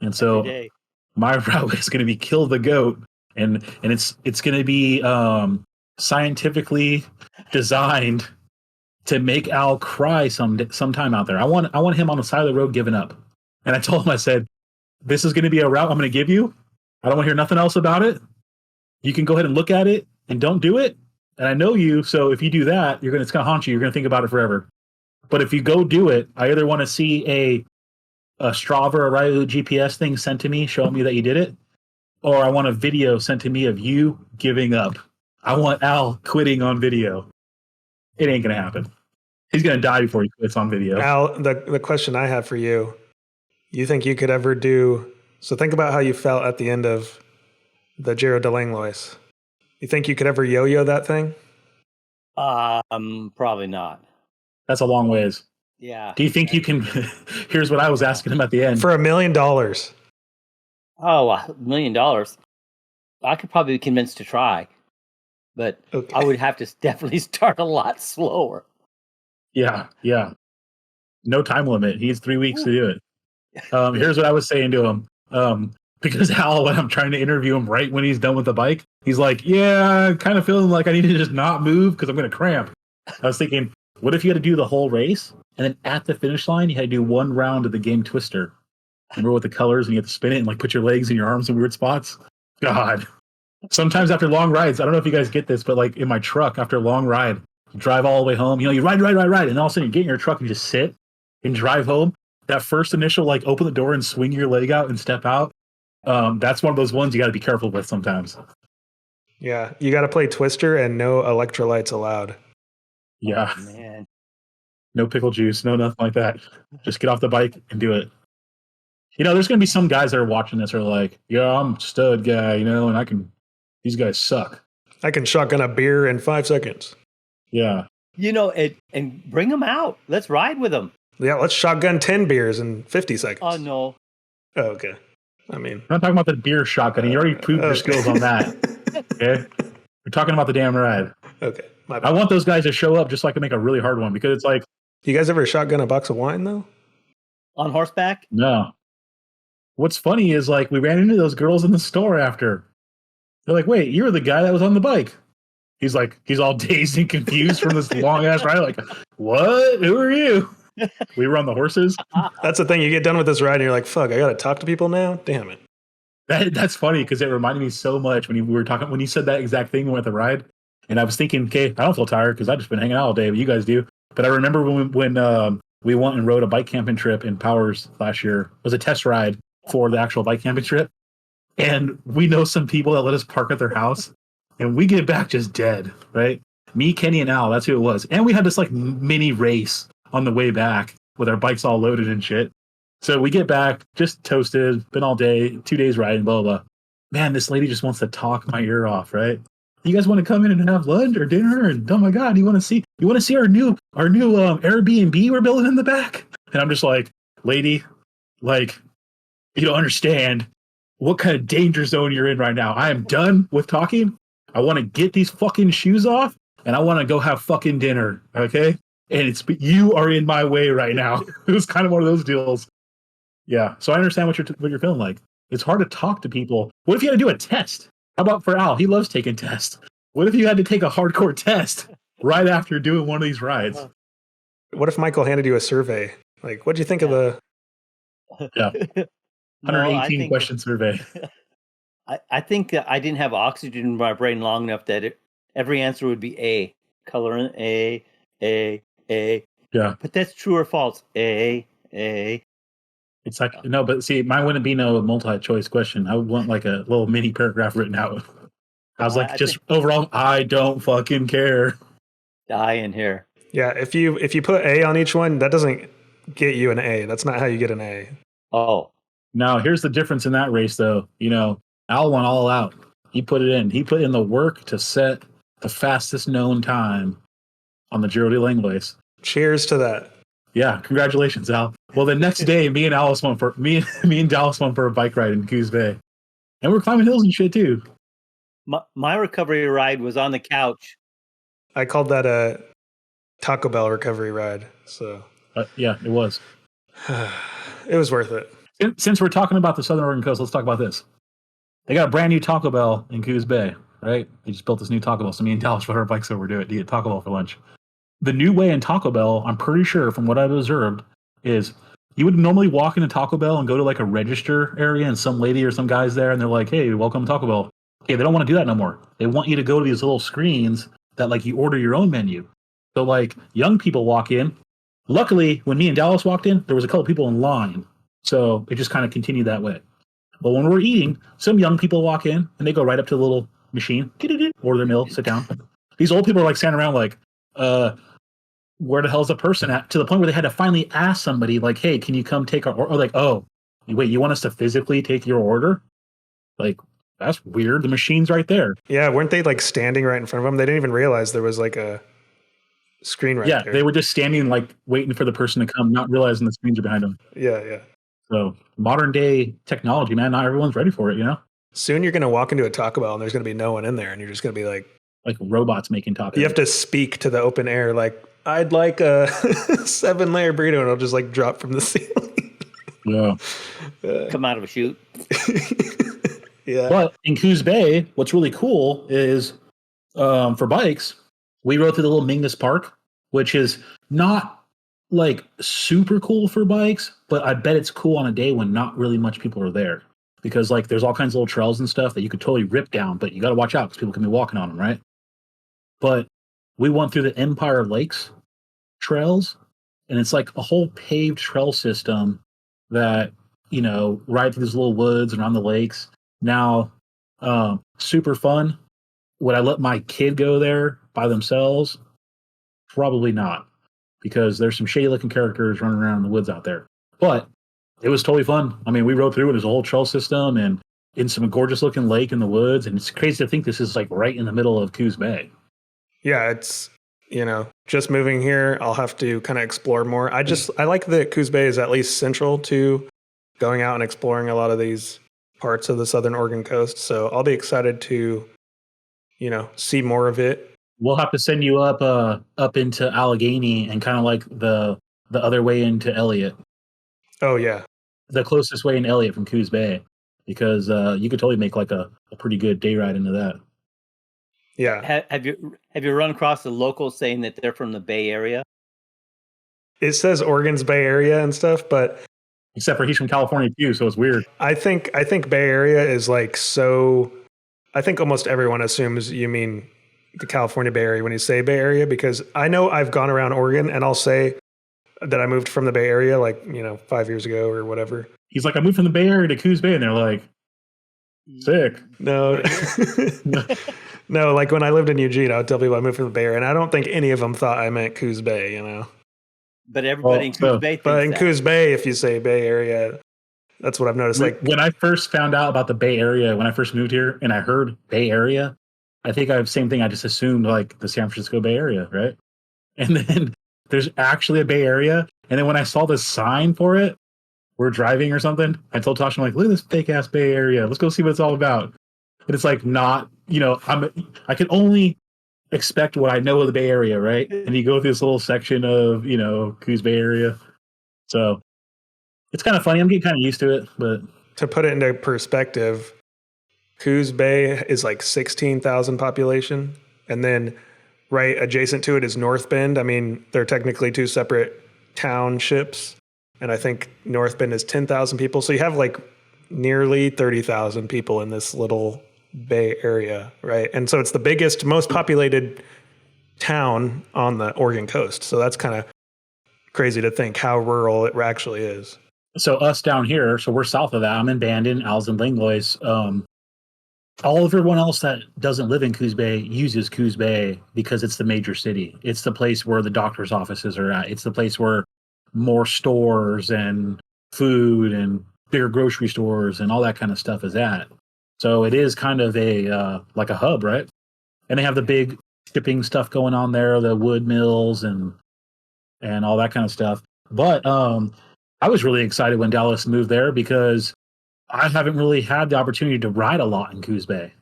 And so my route is going to be kill the goat, and it's going to be scientifically designed to make Al cry sometime out there. I want him on the side of the road giving up. And I told him, I said, this is going to be a route I'm going to give you. I don't want to hear nothing else about it. You can go ahead and look at it and don't do it. And I know you, so if you do that, it's going to haunt you. You're going to think about it forever. But if you go do it, I either want to see a Strava or Ride with GPS thing sent to me showing me that you did it, or I want a video sent to me of you giving up. I want Al quitting on video. It ain't going to happen. He's going to die before he quits on video. Al, the question I have for you, you think you could ever do, so think about how you felt at the end of the Giro de Langlois. You think you could ever yo-yo that thing? Probably not. That's a long ways. Yeah. Do you think you can? Here's what I was asking him at the end. For $1 million. Oh, $1 million. I could probably be convinced to try, but okay. I would have to definitely start a lot slower. Yeah. No time limit. He has 3 weeks to do it. Here's what I was saying to him. Because Al, when I'm trying to interview him right when he's done with the bike, he's like, yeah, kind of feeling like I need to just not move because I'm going to cramp. I was thinking, what if you had to do the whole race and then at the finish line, you had to do one round of the game Twister? Remember with the colors and you have to spin it and like put your legs and your arms in weird spots? God. Sometimes after long rides, I don't know if you guys get this, but like in my truck after a long ride, you drive all the way home, you ride, and all of a sudden you get in your truck and you just sit and drive home. That first initial, like open the door and swing your leg out and step out. That's one of those ones you got to be careful with sometimes. Yeah, you got to play Twister and no electrolytes allowed. Yeah. Oh, man. No pickle juice, no nothing like that. Just get off the bike and do it. There's going to be some guys that are watching this are like, yeah, I'm a stud guy, and these guys suck. I can shotgun a beer in 5 seconds. Yeah. And bring them out. Let's ride with them. Yeah, let's shotgun 10 beers in 50 seconds. Oh, no. Oh, okay. I mean, We're not talking about the beer shotgun. You already proved your okay. skills on that. Okay, we're talking about the damn ride. Okay, my I bad. want those guys to show up just so I can make a really hard one because it's like, You guys ever shotgun a box of wine though? On horseback? no. What's funny is like we ran into those girls in the store after. They're like, "Wait, you're the guy that was on the bike." He's all dazed and confused from this long ass ride. Like, what? Who are you? We were on the horses. That's the thing. You get done with this ride and you're like, fuck, I got to talk to people now? Damn it. That's funny because it reminded me so much when you said that exact thing with the ride. And I was thinking, okay, I don't feel tired because I've just been hanging out all day, but you guys do. But I remember when we went and rode a bike camping trip in Powers last year. It was a test ride for the actual bike camping trip. And we know some people that let us park at their house. And we get back just dead, right? Me, Kenny, and Al, that's who it was. And we had this like mini race on the way back with our bikes all loaded and shit. So we get back, just toasted, been all day, 2 days riding, blah, blah, blah. Man, this lady just wants to talk my ear off, right? You guys want to come in and have lunch or dinner? And oh my God, you want to see our new Airbnb we're building in the back? And I'm just like, lady, like, you don't understand what kind of danger zone you're in right now. I am done with talking. I want to get these fucking shoes off and I want to go have fucking dinner. Okay. And you are in my way right now. It was kind of one of those deals. Yeah. So I understand what you're feeling like. It's hard to talk to people. What if you had to do a test? How about for Al? He loves taking tests. What if you had to take a hardcore test right after doing one of these rides? What if Michael handed you a survey? Like, what'd you think of the... Yeah. No, 118 question survey. I think I didn't have oxygen in my brain long enough that every answer would be A. Color in A. Yeah. But that's true or false. A. It's like, no, but see, mine wouldn't be no multi-choice question. I would want like a little mini paragraph written out. I was like, overall, I don't fucking care. Die in here. Yeah, if you put A on each one, that doesn't get you an A. That's not how you get an A. Oh. Now, here's the difference in that race, though. You know, Al went all out. He put it in. He put in the work to set the fastest known time on the Giro de Langlois. Cheers to that. Yeah, congratulations, Al. Well, the next day, me and Dallas went for a bike ride in Coos Bay, and we're climbing hills and shit too. My recovery ride was on the couch. I called that a Taco Bell recovery ride. So yeah, it was. It was worth it. Since we're talking about the Southern Oregon coast, let's talk about this. They got a brand new Taco Bell in Coos Bay, right? They just built this new Taco Bell. So me and Dallas rode our bikes over to it to get Taco Bell for lunch. The new way in Taco Bell, I'm pretty sure from what I've observed, is you would normally walk into Taco Bell and go to like a register area and some lady or some guy's there and they're like, hey, welcome to Taco Bell. Okay, they don't want to do that no more. They want you to go to these little screens that like you order your own menu. So like young people walk in. Luckily, when me and Dallas walked in, there was a couple people in line. So it just kind of continued that way. But when we're eating, some young people walk in and they go right up to the little machine, order their meal, sit down. These old people are like standing around like, where the hell's the person at? To the point where they had to finally ask somebody like, hey, can you come take our order? Or like, oh, wait, you want us to physically take your order? Like, that's weird. The machine's right there. Yeah, weren't they like standing right in front of them? They didn't even realize there was like a screen right there. Yeah, they were just standing like waiting for the person to come, not realizing the screens are behind them. Yeah. So modern day technology, man, not everyone's ready for it, you know? Soon you're going to walk into a Taco Bell and there's going to be no one in there and you're just going to be like robots making tacos. You have to speak to the open air like, I'd like a 7-layer burrito, and it'll just like drop from the ceiling. Yeah. Come out of a chute. Yeah. But in Coos Bay, what's really cool is for bikes, we rode through the little Mingus Park, which is not like super cool for bikes, but I bet it's cool on a day when not really much people are there. Because like there's all kinds of little trails and stuff that you could totally rip down, but you got to watch out because people can be walking on them, right? But we went through the Empire Lakes trails, and it's like a whole paved trail system that, you know, ride through these little woods and around the lakes. Now, super fun. Would I let my kid go there by themselves? Probably not, because there's some shady looking characters running around in the woods out there. But it was totally fun. I mean, we rode through it as a whole trail system and in some gorgeous looking lake in the woods. And it's crazy to think this is like right in the middle of Coos Bay. Yeah, it's, you know, just moving here, I'll have to kind of explore more. I like that Coos Bay is at least central to going out and exploring a lot of these parts of the Southern Oregon coast. So I'll be excited to, see more of it. We'll have to send you up into Allegheny and kind of like the other way into Elliott, Oh yeah. the closest way in Elliott from Coos Bay, because you could totally make like a pretty good day ride into that. Yeah. Have you run across the locals saying that they're from the Bay Area? It says Oregon's Bay Area and stuff, but Except for he's from California too, so it's weird. I think Bay Area is like so. I think almost everyone assumes you mean the California Bay Area when you say Bay Area, because I know I've gone around Oregon and I'll say that I moved from the Bay Area 5 years ago or whatever. He's like, I moved from the Bay Area to Coos Bay, and they're like, sick. No, no, like when I lived in Eugene, I would tell people I moved from the Bay Area, and I don't think any of them thought I meant Coos Bay, But everybody in Coos Bay thinks But in that. Coos Bay, if you say Bay Area, that's what I've noticed. Like When I first found out about the Bay Area, when I first moved here, and I heard Bay Area, I think I have the same thing. I just assumed like the San Francisco Bay Area, right? And then there's actually a Bay Area. And then when I saw the sign for it, we're driving or something, I told Tasha, I'm like, look at this fake ass Bay Area. Let's go see what it's all about. And it's like not, I can only expect what I know of the Bay Area, right? And you go through this little section of, Coos Bay Area. So it's kind of funny. I'm getting kind of used to it, but to put it into perspective, Coos Bay is like 16,000 population, and then right adjacent to it is North Bend. I mean, they're technically two separate townships, and I think North Bend is 10,000 people. So you have like nearly 30,000 people in this little Bay Area, right? And so it's the biggest, most populated town on the Oregon coast. So that's kind of crazy to think how rural it actually is. so us down here, so we're south of that. I'm in Bandon, Al's in Langlois. All of everyone else that doesn't live in Coos Bay uses Coos Bay because it's the major city. It's the place where the doctor's offices are at. It's the place where more stores and food and bigger grocery stores and all that kind of stuff is at. So it is kind of a like a hub, right? And they have the big shipping stuff going on there, the wood mills and all that kind of stuff. But I was really excited when Dallas moved there because I haven't really had the opportunity to ride a lot in Coos Bay.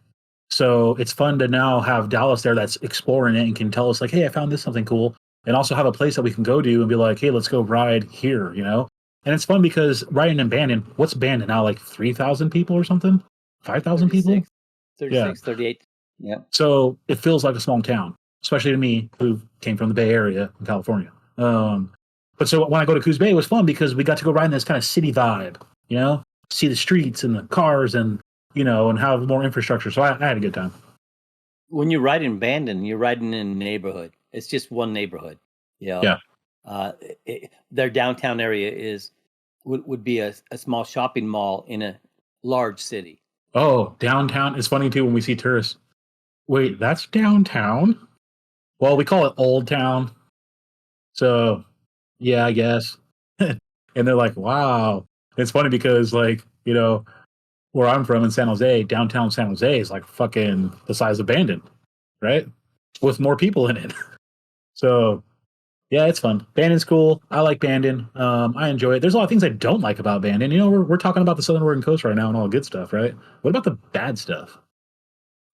So it's fun to now have Dallas there that's exploring it and can tell us like, hey, I found this something cool. And also have a place that we can go to and be like, hey, let's go ride here, And it's fun because riding in Bandon, what's Bandon now, like 3,000 people or something? 5,000 people? 36, 38. Yeah. So it feels like a small town, especially to me who came from the Bay Area in California. But so when I go to Coos Bay, it was fun because we got to go ride in this kind of city vibe, see the streets and the cars and, and have more infrastructure. So I had a good time. When you ride in Bandon, you're riding in a neighborhood. It's just one neighborhood. Yeah. Their downtown area would be a small shopping mall in a large city. Oh, downtown. It's funny too when we see tourists. Wait, that's downtown? Well, we call it Old Town. So, yeah, I guess. And they're like, wow. It's funny because, like, where I'm from in San Jose, downtown San Jose is like fucking the size of Bandon, right? With more people in it. So, yeah, it's fun. Bandon's cool. I like Bandon. I enjoy it. There's a lot of things I don't like about Bandon. We're talking about the Southern Oregon coast right now and all the good stuff, right? What about the bad stuff?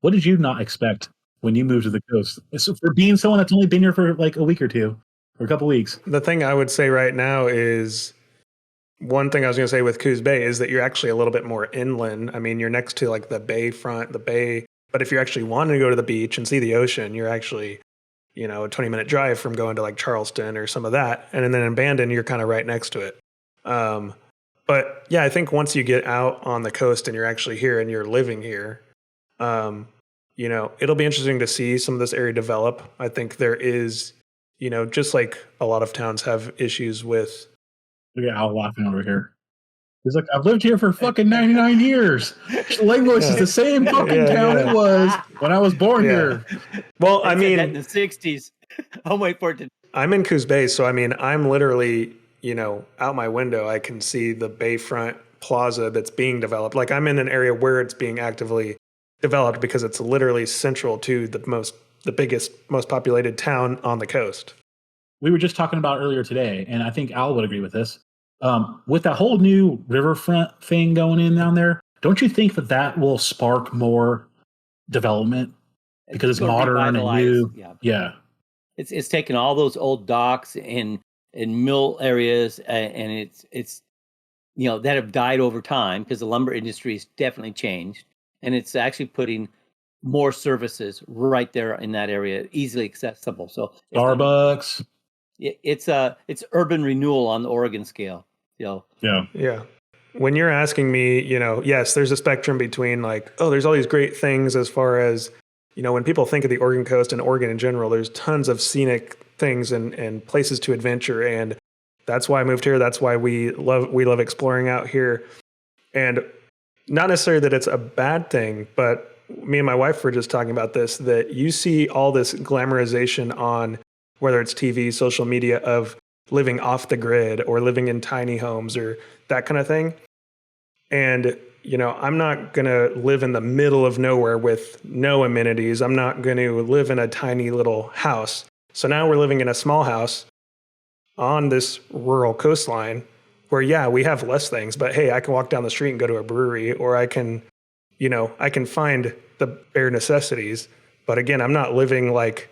What did you not expect when you moved to the coast? So for being someone that's only been here for like a week or two, or a couple weeks. The thing I would say right now is, one thing I was going to say with Coos Bay is that you're actually a little bit more inland. I mean, you're next to like the bayfront, the bay. But if you're actually wanting to go to the beach and see the ocean, you're actually, a 20-minute drive from going to like Charleston or some of that. And then in Bandon, you're kind of right next to it. But yeah, I think once you get out on the coast and you're actually here and you're living here, it'll be interesting to see some of this area develop. I think there is, just like a lot of towns have issues with. Look at Al laughing over here. He's like, I've lived here for fucking 99 years. Langlois is the same fucking town it was when I was born here. Well, I mean, in the 60s. I'll wait for it to. I'm in Coos Bay, so I mean, I'm literally, out my window, I can see the Bayfront Plaza that's being developed. Like I'm in an area where it's being actively developed because it's literally central to the biggest, most populated town on the coast. We were just talking about earlier today, and I think Al would agree with this. With that whole new riverfront thing going in down there, don't you think that will spark more development because it's gonna modern and revitalize, new? Yeah. Yeah. It's taken all those old docks and mill areas, and it's that have died over time because the lumber industry has definitely changed, and it's actually putting more services right there in that area, easily accessible. So Starbucks. It's urban renewal on the Oregon scale. Yeah. Yeah. When you're asking me, yes, there's a spectrum between like, oh, there's all these great things as far as, when people think of the Oregon coast and Oregon in general, there's tons of scenic things and places to adventure. And that's why I moved here. That's why we love exploring out here. And not necessarily that it's a bad thing, but me and my wife were just talking about this, that you see all this glamorization on whether it's TV, social media of living off the grid or living in tiny homes or that kind of thing. And, I'm not going to live in the middle of nowhere with no amenities. I'm not going to live in a tiny little house. So now we're living in a small house on this rural coastline where, yeah, we have less things, but hey, I can walk down the street and go to a brewery, or I can find the bare necessities. But again, I'm not living like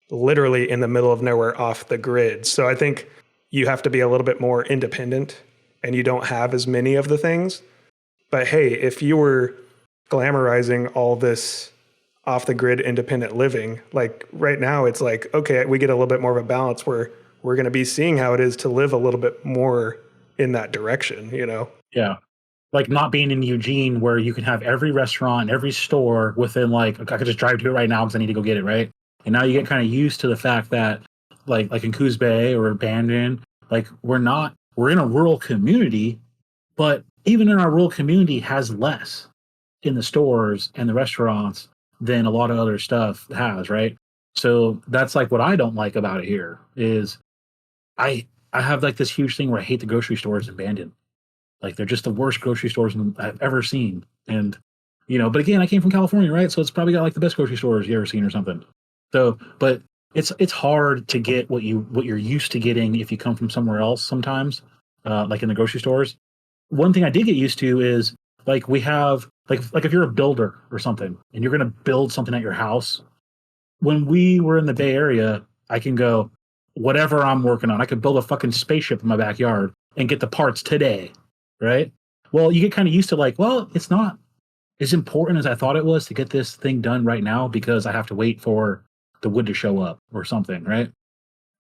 literally in the middle of nowhere off the grid. So I think you have to be a little bit more independent and you don't have as many of the things. But hey, if you were glamorizing all this off the grid independent living, like right now it's like, okay, we get a little bit more of a balance where we're going to be seeing how it is to live a little bit more in that direction, Yeah. Like not being in Eugene where you can have every restaurant, every store within like, I could just drive to it right now because I need to go get it, right? And now you get kind of used to the fact that like in Coos Bay or Bandon, like we're in a rural community, but even in our rural community has less in the stores and the restaurants than a lot of other stuff has, right? So that's like what I don't like about it here is I have like this huge thing where I hate the grocery stores in Bandon. Like they're just the worst grocery stores I've ever seen. And but again, I came from California, right? So it's probably got like the best grocery stores you ever seen or something. So, but it's hard to get what you're used to getting if you come from somewhere else sometimes, like in the grocery stores. One thing I did get used to is like we have like if you're a builder or something and you're going to build something at your house. When we were in the Bay Area, I can go whatever I'm working on. I could build a fucking spaceship in my backyard and get the parts today, right? Well, you get kind of used to like, well, it's not as important as I thought it was to get this thing done right now because I have to wait for the wood to show up or something, right?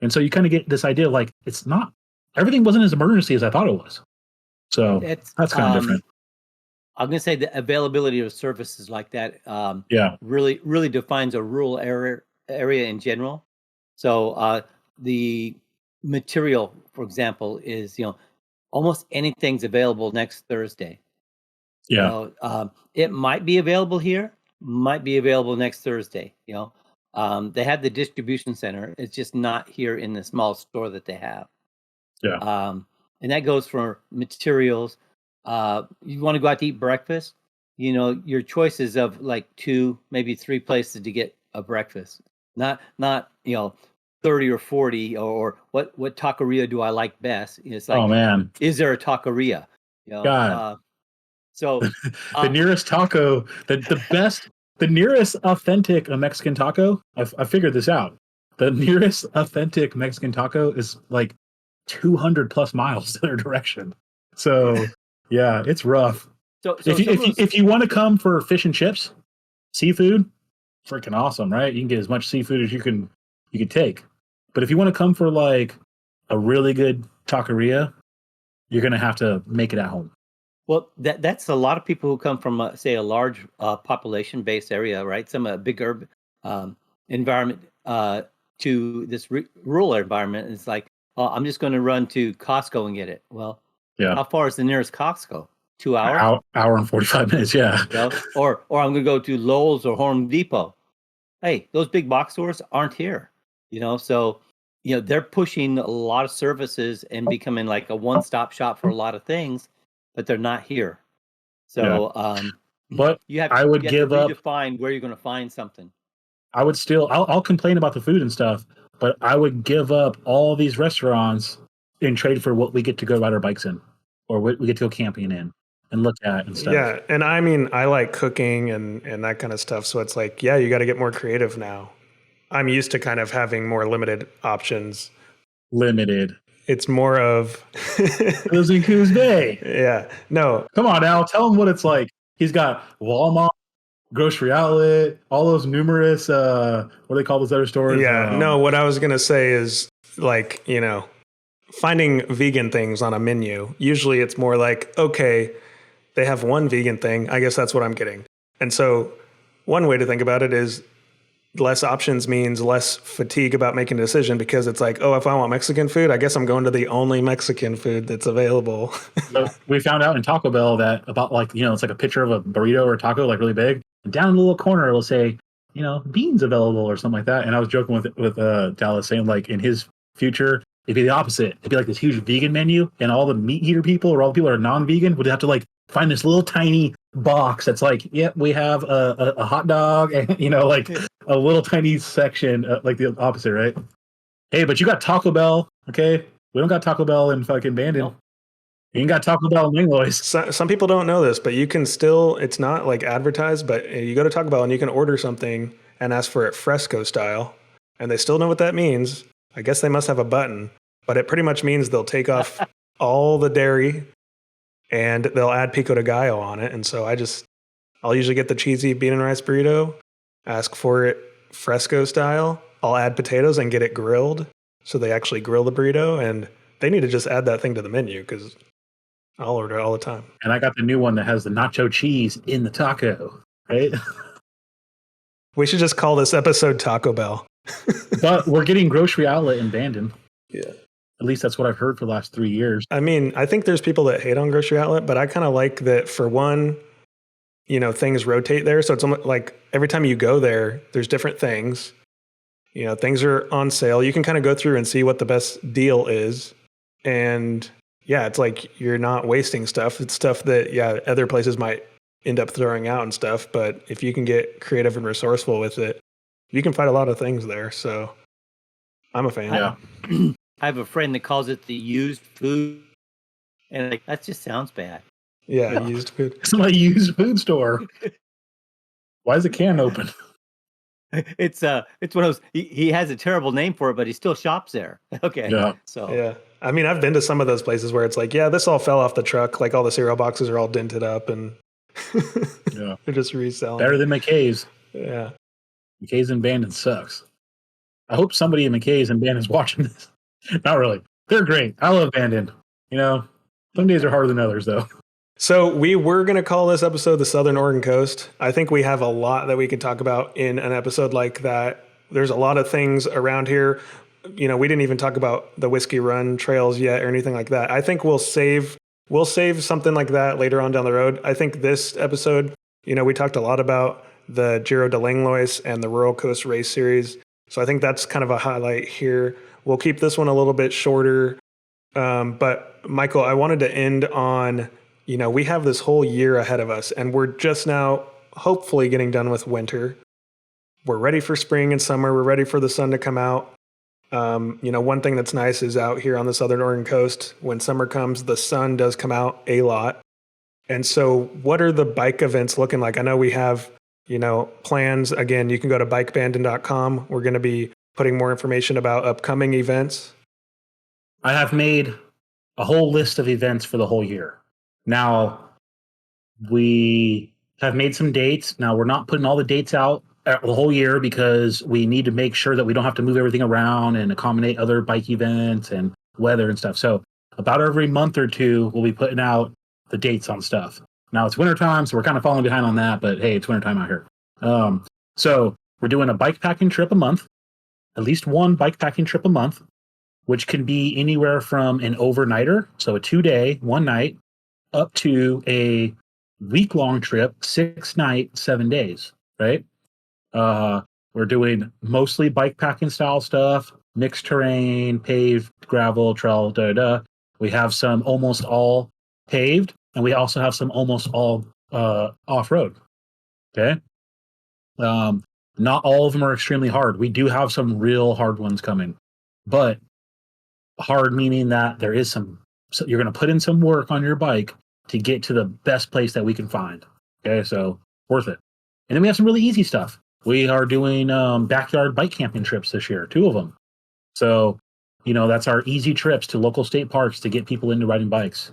And so you kind of get this idea of like it's not everything wasn't as emergency as I thought it was. So that's kind of different. I'm going to say the availability of services like that really defines a rural area in general. So the material, for example, is almost anything's available next Thursday. Yeah. So, it might be available here, might be available next Thursday. They have the distribution center. It's just not here in the small store that they have. Yeah. And that goes for materials. You want to go out to eat breakfast, your choices of like 2, maybe 3 places to get a breakfast. Not 30 or 40 or what taqueria do I like best? It's like, oh man, is there a taqueria? God. So the nearest taco, the nearest authentic Mexican taco, I figured this out. The nearest authentic Mexican taco is like 200 plus miles the other direction. So yeah, it's rough. So if you want to come for fish and chips, seafood, freaking awesome, right? You can get as much seafood as you can take. But if you want to come for like a really good taqueria, you're gonna have to make it at home. Well, that's a lot of people who come from, say, a large population-based area, right? Some big urban environment to this rural environment. It's like, oh, I'm just going to run to Costco and get it. Well, yeah. How far is the nearest Costco? 2 hours? Hour and 45 minutes, yeah. Or I'm going to go to Lowe's or Home Depot. Hey, those big box stores aren't here. So they're pushing a lot of services and becoming like a one-stop shop for a lot of things, but they're not here. So, but I would give up. Redefine where you're going to find something. I would still, I'll complain about the food and stuff, but I would give up all these restaurants in trade for what we get to go ride our bikes in, or what we get to go camping in and look at and stuff. Yeah, and I mean, I like cooking and that kind of stuff. So it's like, yeah, you got to get more creative now. I'm used to kind of having more limited options. Limited. It's more of Lives in Coos Bay. Yeah, no, Come on, Al. Tell him what it's like. He's got Walmart, grocery outlet, all those numerous. What do they call those other stores? yeah, no. What I was gonna say is like, finding vegan things on a menu. Usually, it's more like, okay, they have one vegan thing. I guess that's what I'm getting. And so, one way to think about it is less options means less fatigue about making a decision, because it's like, oh, if I want Mexican food, I guess I'm going to the only Mexican food that's available. So we found out in Taco Bell that about it's like a picture of a burrito or a taco, like really big. And down in the little corner, it'll say, beans available or something like that. And I was joking with Dallas, saying like in his future, it'd be the opposite. It'd be like this huge vegan menu, and all the meat eater people or all the people that are non-vegan would have to like find this little tiny box that's like, yep, we have a hot dog, and like a little tiny section, like the opposite, right? Hey, but you got Taco Bell, okay? We don't got Taco Bell in fucking Bandon. Nope. You ain't got Taco Bell in Langlois. Some people don't know this, but you can still, it's not like advertised, but you go to Taco Bell and you can order something and ask for it fresco style, and they still know what that means. I guess they must have a button, but it pretty much means they'll take off all the dairy and they'll add pico de gallo on it. And so I'll usually get the cheesy bean and rice burrito, ask for it fresco style. I'll add potatoes and get it grilled. So they actually grill the burrito, and they need to just add that thing to the menu, because I'll order it all the time. And I got the new one that has the nacho cheese in the taco, right? We should just call this episode Taco Bell. But we're getting grocery outlet in Bandon. Yeah. At least that's what I've heard for the last 3 years. I mean, I think there's people that hate on grocery outlet, but I kind of like that. For one, things rotate there. So it's almost like every time you go there, there's different things. Things are on sale. You can kind of go through and see what the best deal is. And yeah, it's like you're not wasting stuff. It's stuff that, yeah, other places might end up throwing out and stuff. But if you can get creative and resourceful with it, you can find a lot of things there. So I'm a fan. Yeah. I have a friend that calls it the used food, and like, that just sounds bad. Yeah, used food. It's my used food store. Why is the can open? It's one of those. He has a terrible name for it, but he still shops there. Okay. Yeah. So Yeah. I mean, I've been to some of those places where it's like, yeah, this all fell off the truck. Like all the cereal boxes are all dented up, and Yeah. they're just reselling. Better than McKay's. Yeah. McKay's in Bandon sucks. I hope somebody in McKay's and Bandon's watching this. Not really. They're great. I love Bandon. Some days are harder than others, though. So we were going to call this episode the Southern Oregon Coast. I think we have a lot that we could talk about in an episode like that. There's a lot of things around here. We didn't even talk about the Whiskey Run trails yet or anything like that. I think we'll save something like that later on down the road. I think this episode, we talked a lot about the Giro de Langlois and the Rural Coast Race Series. So I think that's kind of a highlight here. We'll keep this one a little bit shorter. But Michael, I wanted to end on, we have this whole year ahead of us, and we're just now hopefully getting done with winter. We're ready for spring and summer. We're ready for the sun to come out. One thing that's nice is out here on the Southern Oregon coast, when summer comes, the sun does come out a lot. And so what are the bike events looking like? I know we have, plans. Again, you can go to bikebandon.com. We're going to be putting more information about upcoming events. I have made a whole list of events for the whole year. Now, we have made some dates. Now, we're not putting all the dates out the whole year, because we need to make sure that we don't have to move everything around and accommodate other bike events and weather and stuff. So about every month or two, we'll be putting out the dates on stuff. Now, it's wintertime, so we're kind of falling behind on that, but hey, it's wintertime out here. So we're doing a bikepacking trip a month, at least one bikepacking trip a month, which can be anywhere from an overnighter, so a 2-day, 1 night, up to a week-long trip, 6 nights, 7 days, right? We're doing mostly bikepacking style stuff, mixed terrain, paved, gravel, trail, We have some almost all paved, and we also have some almost all off-road, okay? Not all of them are extremely hard. We do have some real hard ones coming, but Hard meaning that there is so you're going to put in some work on your bike to get to the best place that we can find. Okay, so worth it. And then we have some really easy stuff. We are doing backyard bike camping trips this year, 2 of them. So, that's our easy trips to local state parks to get people into riding bikes.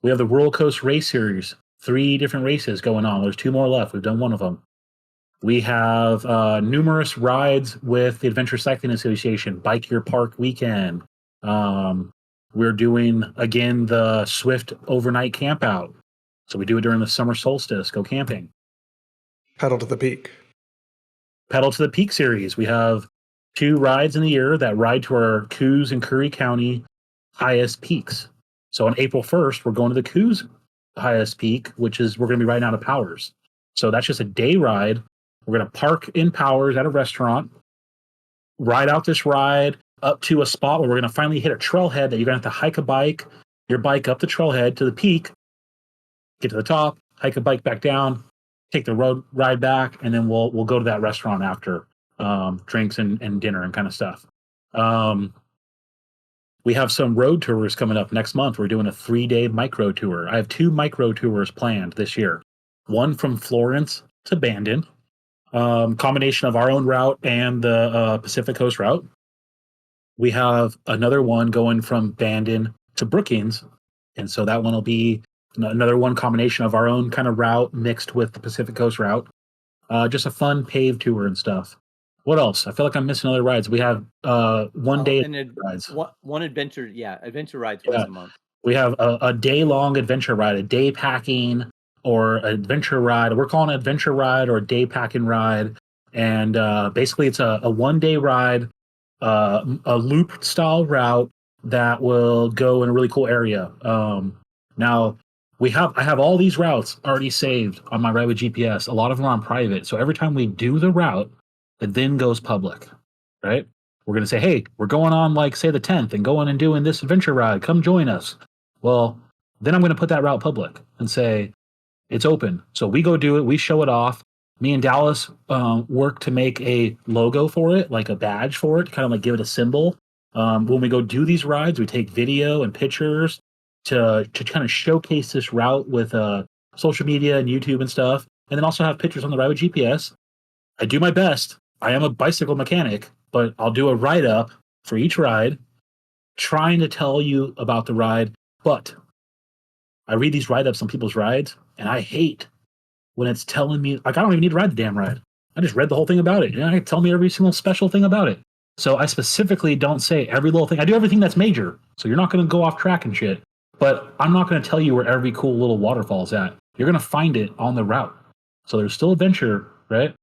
We have the Rural Coast Race Series, 3 different races going on. There's 2 more left. We've done 1 of them. We have numerous rides with the Adventure Cycling Association, Bike Your Park Weekend. We're doing, again, the Swift overnight camp out. So we do it during the summer solstice, go camping. Pedal to the Peak. Pedal to the Peak series. We have 2 rides in the year that ride to our Coos and Curry County highest peaks. So on April 1st, we're going to the Coos highest peak, which is we're going to be riding out of Powers. So that's just a day ride. We're going to park in Powers at a restaurant, ride out this ride up to a spot where we're going to finally hit a trailhead that you're going to have to hike your bike up the trailhead to the peak, get to the top, hike a bike back down, take the road ride back, and then we'll go to that restaurant after, drinks and dinner and kind of stuff. We have some road tours coming up next month. We're doing a 3-day micro tour. I have 2 micro tours planned this year. One from Florence to Bandon, combination of our own route and the Pacific Coast route. We have another one going from Bandon to Brookings, and so that one will be another one combination of our own kind of route mixed with the Pacific Coast route. Just a fun paved tour and stuff. What else? I feel like I'm missing other rides. We have 1 day rides. One adventure, adventure rides once a month. We have a day-long adventure ride, a day packing or adventure ride. We're calling it adventure ride or a day packing ride. And basically it's a 1-day ride, a loop style route that will go in a really cool area. Now I have all these routes already saved on my Ride with GPS. A lot of them are on private. So every time we do the route, it then goes public, right? We're going to say, hey, we're going on like say the 10th and going and doing this adventure ride. Come join us. Well, then I'm going to put that route public and say it's open. So we go do it. We show it off. Me and Dallas work to make a logo for it, like a badge for it, kind of like give it a symbol. When we go do these rides, we take video and pictures to kind of showcase this route with social media and YouTube and stuff. And then also have pictures on the Ride with GPS. I do my best. I am a bicycle mechanic, but I'll do a write-up for each ride, trying to tell you about the ride. But I read these write-ups on people's rides, and I hate when it's telling me, like, I don't even need to ride the damn ride. I just read the whole thing about it. And it tell me every single special thing about it. So I specifically don't say every little thing. I do everything that's major, so you're not going to go off track and shit. But I'm not going to tell you where every cool little waterfall is at. You're going to find it on the route. So there's still adventure, right?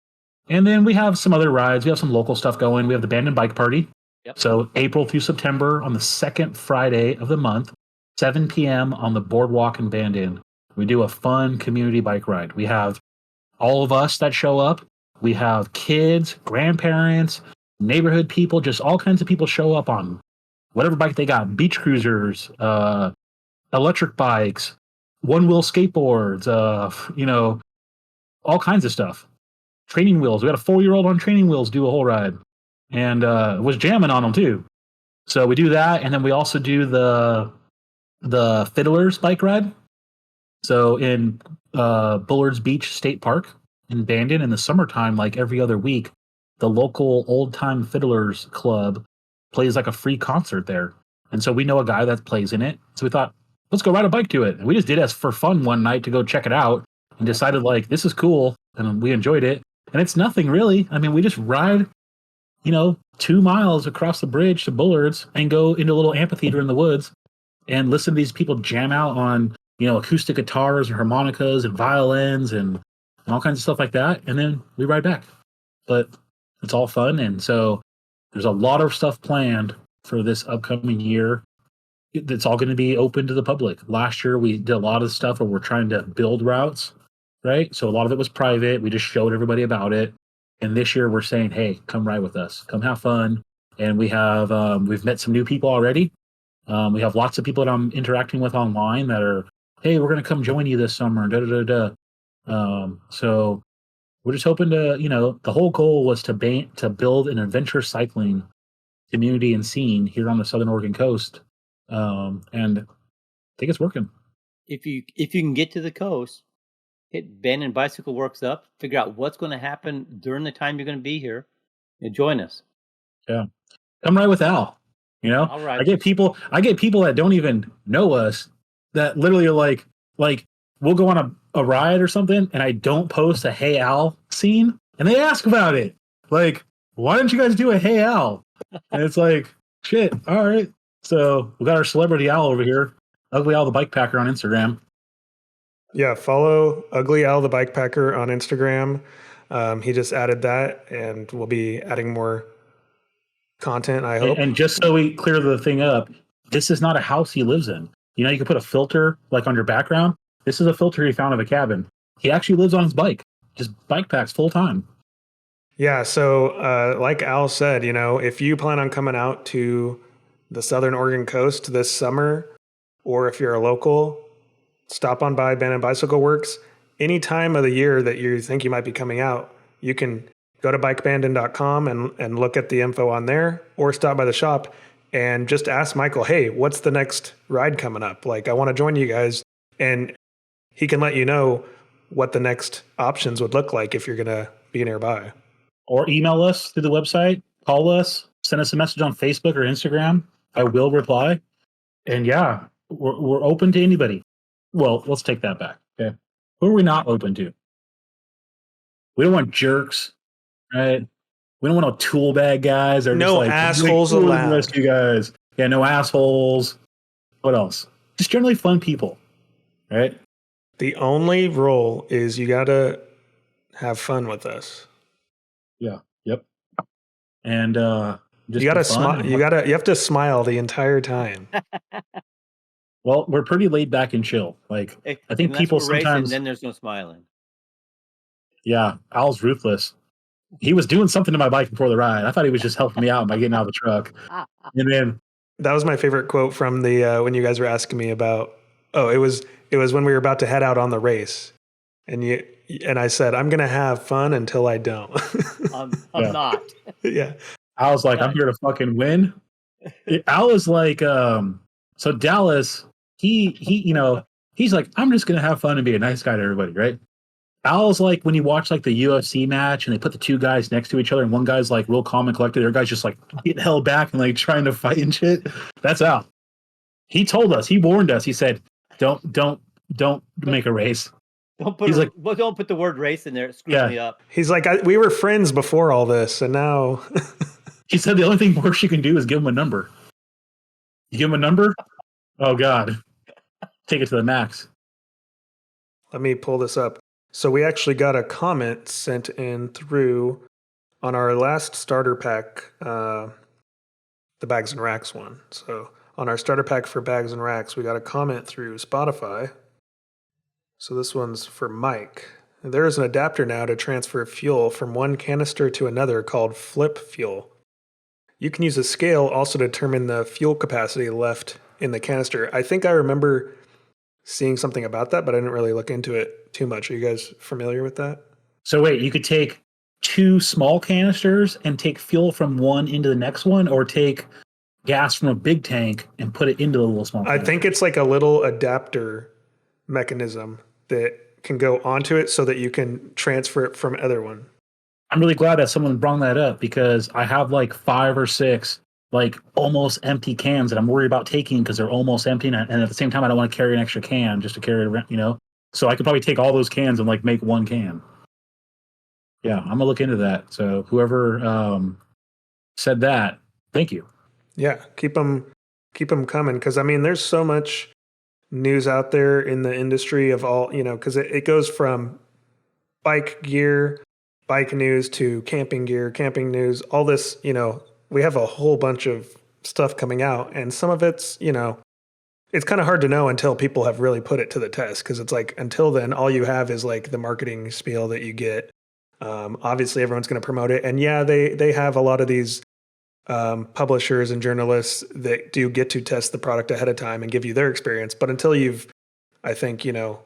And then we have some other rides. We have some local stuff going. We have the Bandon Bike Party. Yep. So April through September on the 2nd Friday of the month, 7 p.m. on the boardwalk in Bandon. We do a fun community bike ride. We have all of us that show up. We have kids, grandparents, neighborhood people, just all kinds of people show up on whatever bike they got. Beach cruisers, electric bikes, one-wheel skateboards, all kinds of stuff. Training wheels. We got a 4-year-old on training wheels do a whole ride, and was jamming on them too. So we do that, and then we also do the Fiddlers bike ride. So in Bullards Beach State Park in Bandon in the summertime, like every other week, the local old time fiddlers club plays like a free concert there, and so we know a guy that plays in it. So we thought, let's go ride a bike to it. And we just did it for fun one night to go check it out, and decided like this is cool, and we enjoyed it. And it's nothing really. I mean, we just ride, 2 miles across the bridge to Bullards and go into a little amphitheater in the woods and listen to these people jam out on, acoustic guitars and harmonicas and violins and all kinds of stuff like that. And then we ride back. But it's all fun. And so there's a lot of stuff planned for this upcoming year. It's all going to be open to the public. Last year, we did a lot of stuff where we're trying to build routes. Right. So a lot of it was private. We just showed everybody about it. And this year we're saying, hey, come ride with us. Come have fun. And we have, we've met some new people already. We have lots of people that I'm interacting with online that are, hey, we're going to come join you this summer. So we're just hoping to, the whole goal was to build an adventure cycling community and scene here on the Southern Oregon coast, and I think it's working. If you can get to the coast, hit Bandon Bicycle Works up, figure out what's going to happen during the time you're going to be here, and join us. Yeah, come ride with Al. You know, All right. I get people that don't even know us that literally are like we'll go on a ride or something, and I don't post a Hey Al scene, and they ask about it. Like, why don't you guys do a Hey Al? And it's like, shit. All right. So we got our celebrity Al over here, Ugly Al the Bikepacker on Instagram. Yeah, follow Ugly Al the Bikepacker on Instagram. He just added that, and we'll be adding more content, I hope. And just so we clear the thing up, this is not a house he lives in. You know, you can put a filter like on your background. This is a filter he found in a cabin. He actually lives on his bike, just bike packs full time. Yeah, so like Al said, you know, if you plan on coming out to the Southern Oregon coast this summer, or if you're a local, stop on by Bandon Bicycle Works. Any time of the year that you think you might be coming out, you can go to bikebandon.com and look at the info on there, or stop by the shop and just ask Michael, hey, what's the next ride coming up? Like, I want to join you guys. And he can let you know what the next options would look like if you're going to be nearby. Or email us through the website, call us, send us a message on Facebook or Instagram. I will reply. And yeah, we're open to anybody. Well, let's take that back. Okay. Who are we not open to? We don't want jerks, right? We don't want no tool bag guys. Or No just like, assholes "Hey, allowed." rest you guys. Yeah, no assholes. What else? Just generally fun people, right? The only rule is you got to have fun with us. Yeah. Yep. And just You got to be fun smile. and- You have to smile the entire time. Well, we're pretty laid back and chill. Like I think Unless people we're racing, sometimes. then there's no smiling. Yeah, Al's ruthless. He was doing something to my bike before the ride. I thought he was just helping me out by getting out of the truck. And then That was my favorite quote from the when you guys were asking me about. Oh, it was when we were about to head out on the race, and I said, I'm gonna have fun until I don't. I'm Yeah. not. Yeah. Al's like, I'm here to fucking win. Al is like, so Dallas, he, you know, he's like, I'm just gonna have fun and be a nice guy to everybody, right? Al's like when you watch like the UFC match and they put the two guys next to each other and one guy's like real calm and collected, the other guy's just like getting held back and like trying to fight and shit. That's Al. He told us, he warned us, he said, don't make a race. Don't put don't put the word race in there. It screws Yeah. me up. He's like, we were friends before all this, and now. He said the only thing worse you can do is give him a number. You give him a number? Oh God. Take it to the max. Let me pull this up. So we actually got a comment sent in through on our last starter pack, the Bags and Racks one. So on our starter pack for Bags and Racks, we got a comment through Spotify. So this one's for Mike. There is an adapter now to transfer fuel from one canister to another called Flip Fuel. You can use a scale also to determine the fuel capacity left in the canister. I think I remember seeing something about that, but I didn't really look into it too much. Are you guys familiar with that? So wait, you could take two small canisters and take fuel from one into the next one, or take gas from a big tank and put it into the little small I think it's like a little adapter mechanism that can go onto it so that you can transfer it from other one. I'm really glad that someone brought that up because I have like 5 or 6 like almost empty cans that I'm worried about taking because they're almost empty, and at the same time I don't want to carry an extra can just to carry it around, you know. So I could probably take all those cans and like make one can. Yeah, I'm gonna look into that. So whoever said that, thank you. Yeah, keep them coming, because I mean, there's so much news out there in the industry of all, you know, because it goes from bike gear, bike news to camping gear, camping news, all this, you know. We have a whole bunch of stuff coming out, and some of it's, you know, it's kind of hard to know until people have really put it to the test, because it's like until then, all you have is like the marketing spiel that you get. Obviously, everyone's going to promote it, and yeah, they have a lot of these publishers and journalists that do get to test the product ahead of time and give you their experience. But until you've, I think, you know,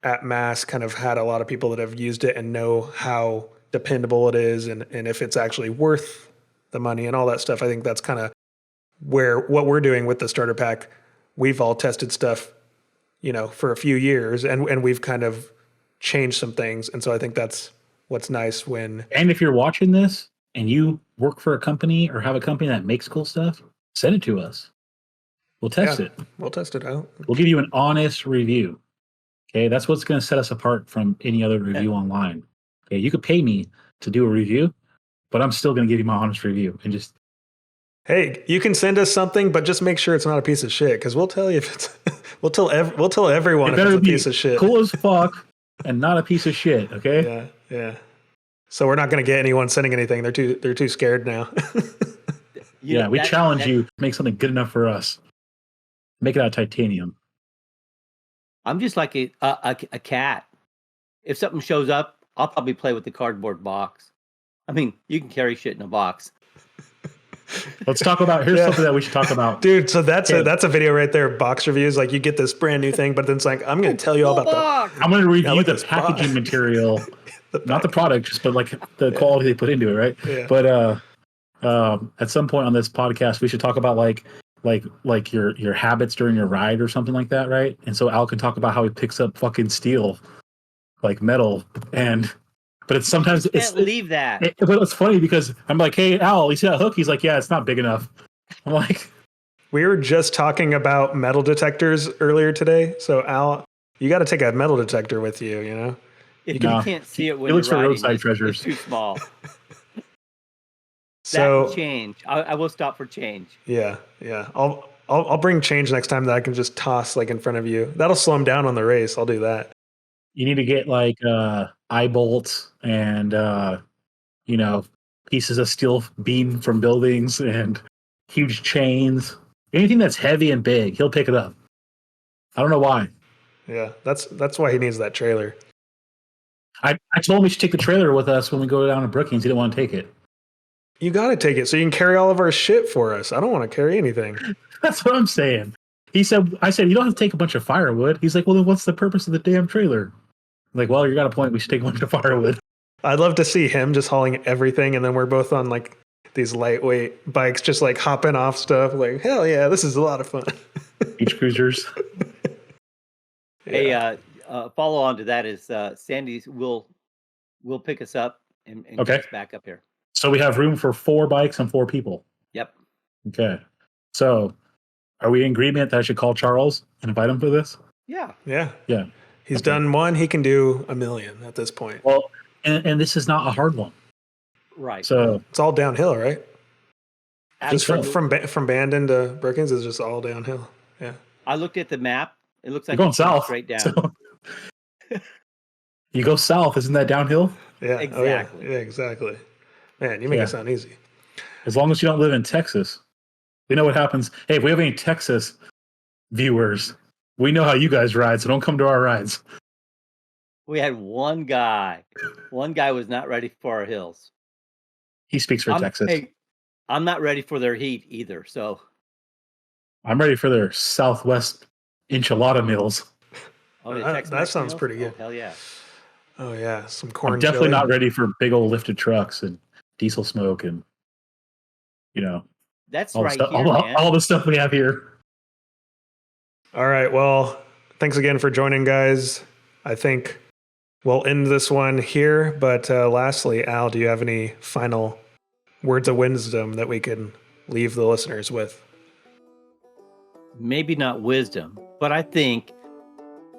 at mass kind of had a lot of people that have used it and know how dependable it is, and if it's actually worth the money and all that stuff. I think that's kind of where what we're doing with the starter pack. We've all tested stuff, for a few years, and we've kind of changed some things. And so I think that's what's nice when. And if you're watching this and you work for a company or have a company that makes cool stuff, send it to us. We'll test it. We'll test it out. We'll give you an honest review. Okay, that's what's going to set us apart from any other review online. Okay, you could pay me to do a review, but I'm still going to give you my honest review and just. Hey, you can send us something, but just make sure it's not a piece of shit, because we'll tell you if it's. we'll tell everyone if it's a piece of shit. Cool as fuck and not a piece of shit. Okay. Yeah. So we're not going to get anyone sending anything. They're too scared now. We challenge you to make something good enough for us. Make it out of titanium. I'm just like a cat. If something shows up, I'll probably play with the cardboard box. I mean, you can carry shit in a box. Let's talk about. Here's something that we should talk about, dude. So that's a video right there. Box reviews. Like, you get this brand new thing, but then it's like, I'm going to tell you all about I'm going to review the packaging material, not the product, just but like the quality they put into it, right? Yeah. But at some point on this podcast, we should talk about like your habits during your ride or something like that, right? And so Al can talk about how he picks up fucking steel, like metal, but it's sometimes can't leave that. But it's funny because I'm like, hey Al, you see that hook? He's like, yeah, it's not big enough. I'm like, we were just talking about metal detectors earlier today. So Al, you got to take a metal detector with you. If you can't see it when it looks you're for riding, roadside treasures. It's too small. So that change. I will stop for change. Yeah. I'll bring change next time that I can just toss like in front of you. That'll slow him down on the race. I'll do that. You need to get like eye bolts and pieces of steel beam from buildings and huge chains. Anything that's heavy and big, he'll pick it up. I don't know why. Yeah, that's why he needs that trailer. I told him we should take the trailer with us when we go down to Brookings. He didn't want to take it. You got to take it so you can carry all of our shit for us. I don't want to carry anything. That's what I'm saying. I said, you don't have to take a bunch of firewood. He's like, well, then what's the purpose of the damn trailer? I'm like, well, you got a point. We should take a bunch of firewood. I'd love to see him just hauling everything, and then we're both on like these lightweight bikes, just like hopping off stuff. Like, hell yeah, this is a lot of fun. Beach cruisers. Hey, follow on to that is Sandy's will pick us up and get us back up here. So we have room for 4 bikes and 4 people. Yep. Okay. So are we in agreement that I should call Charles and invite him for this? Yeah. He's done one. He can do a million at this point. Well, and this is not a hard one. Right. So it's all downhill, right? Absolutely. Just from Bandon to Brookings is just all downhill. Yeah. I looked at the map. It looks like you're going south. Straight down. So you go south, isn't that downhill? Yeah. Exactly. Oh, yeah, exactly. Man, you make it sound easy. As long as you don't live in Texas. We know what happens. Hey, if we have any Texas viewers, we know how you guys ride, so don't come to our rides. We had one guy. One guy was not ready for our hills. He speaks for Texas. Hey, I'm not ready for their heat either, so. I'm ready for their Southwest enchilada meals. Oh, that sounds meals? pretty good. Oh, hell yeah. Oh, yeah. Some corn I'm definitely chili. not ready for big old lifted trucks and diesel smoke and, That's all right the stuff, here, man. all the stuff we have here. All right. Well, thanks again for joining, guys. I think we'll end this one here. But lastly, Al, do you have any final words of wisdom that we can leave the listeners with? Maybe not wisdom, but I think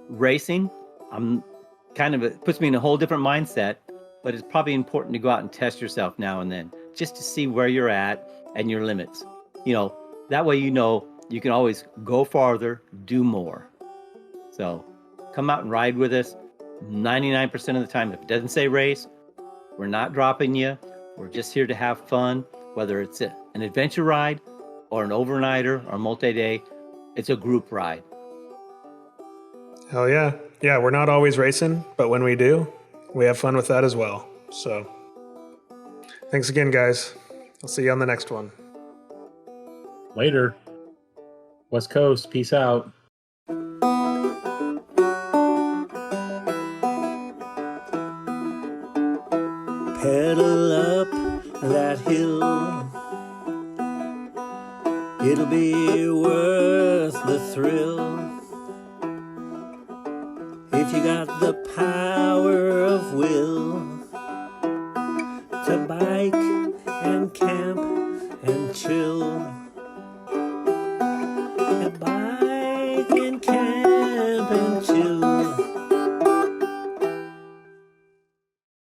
racing, it puts me in a whole different mindset, but it's probably important to go out and test yourself now and then just to see where you're at and your limits. That way you can always go farther, do more. So come out and ride with us. 99% of the time, if it doesn't say race, we're not dropping you. We're just here to have fun, whether it's an adventure ride or an overnighter or multi-day. It's a group ride. Hell yeah. Yeah, we're not always racing, but when we do, we have fun with that as well. So thanks again, guys. I'll see you on the next one. Later. West Coast. Peace out. Pedal up that hill. It'll be worth the thrill if you got the power of will to bike and camp and chill. A bike and camp.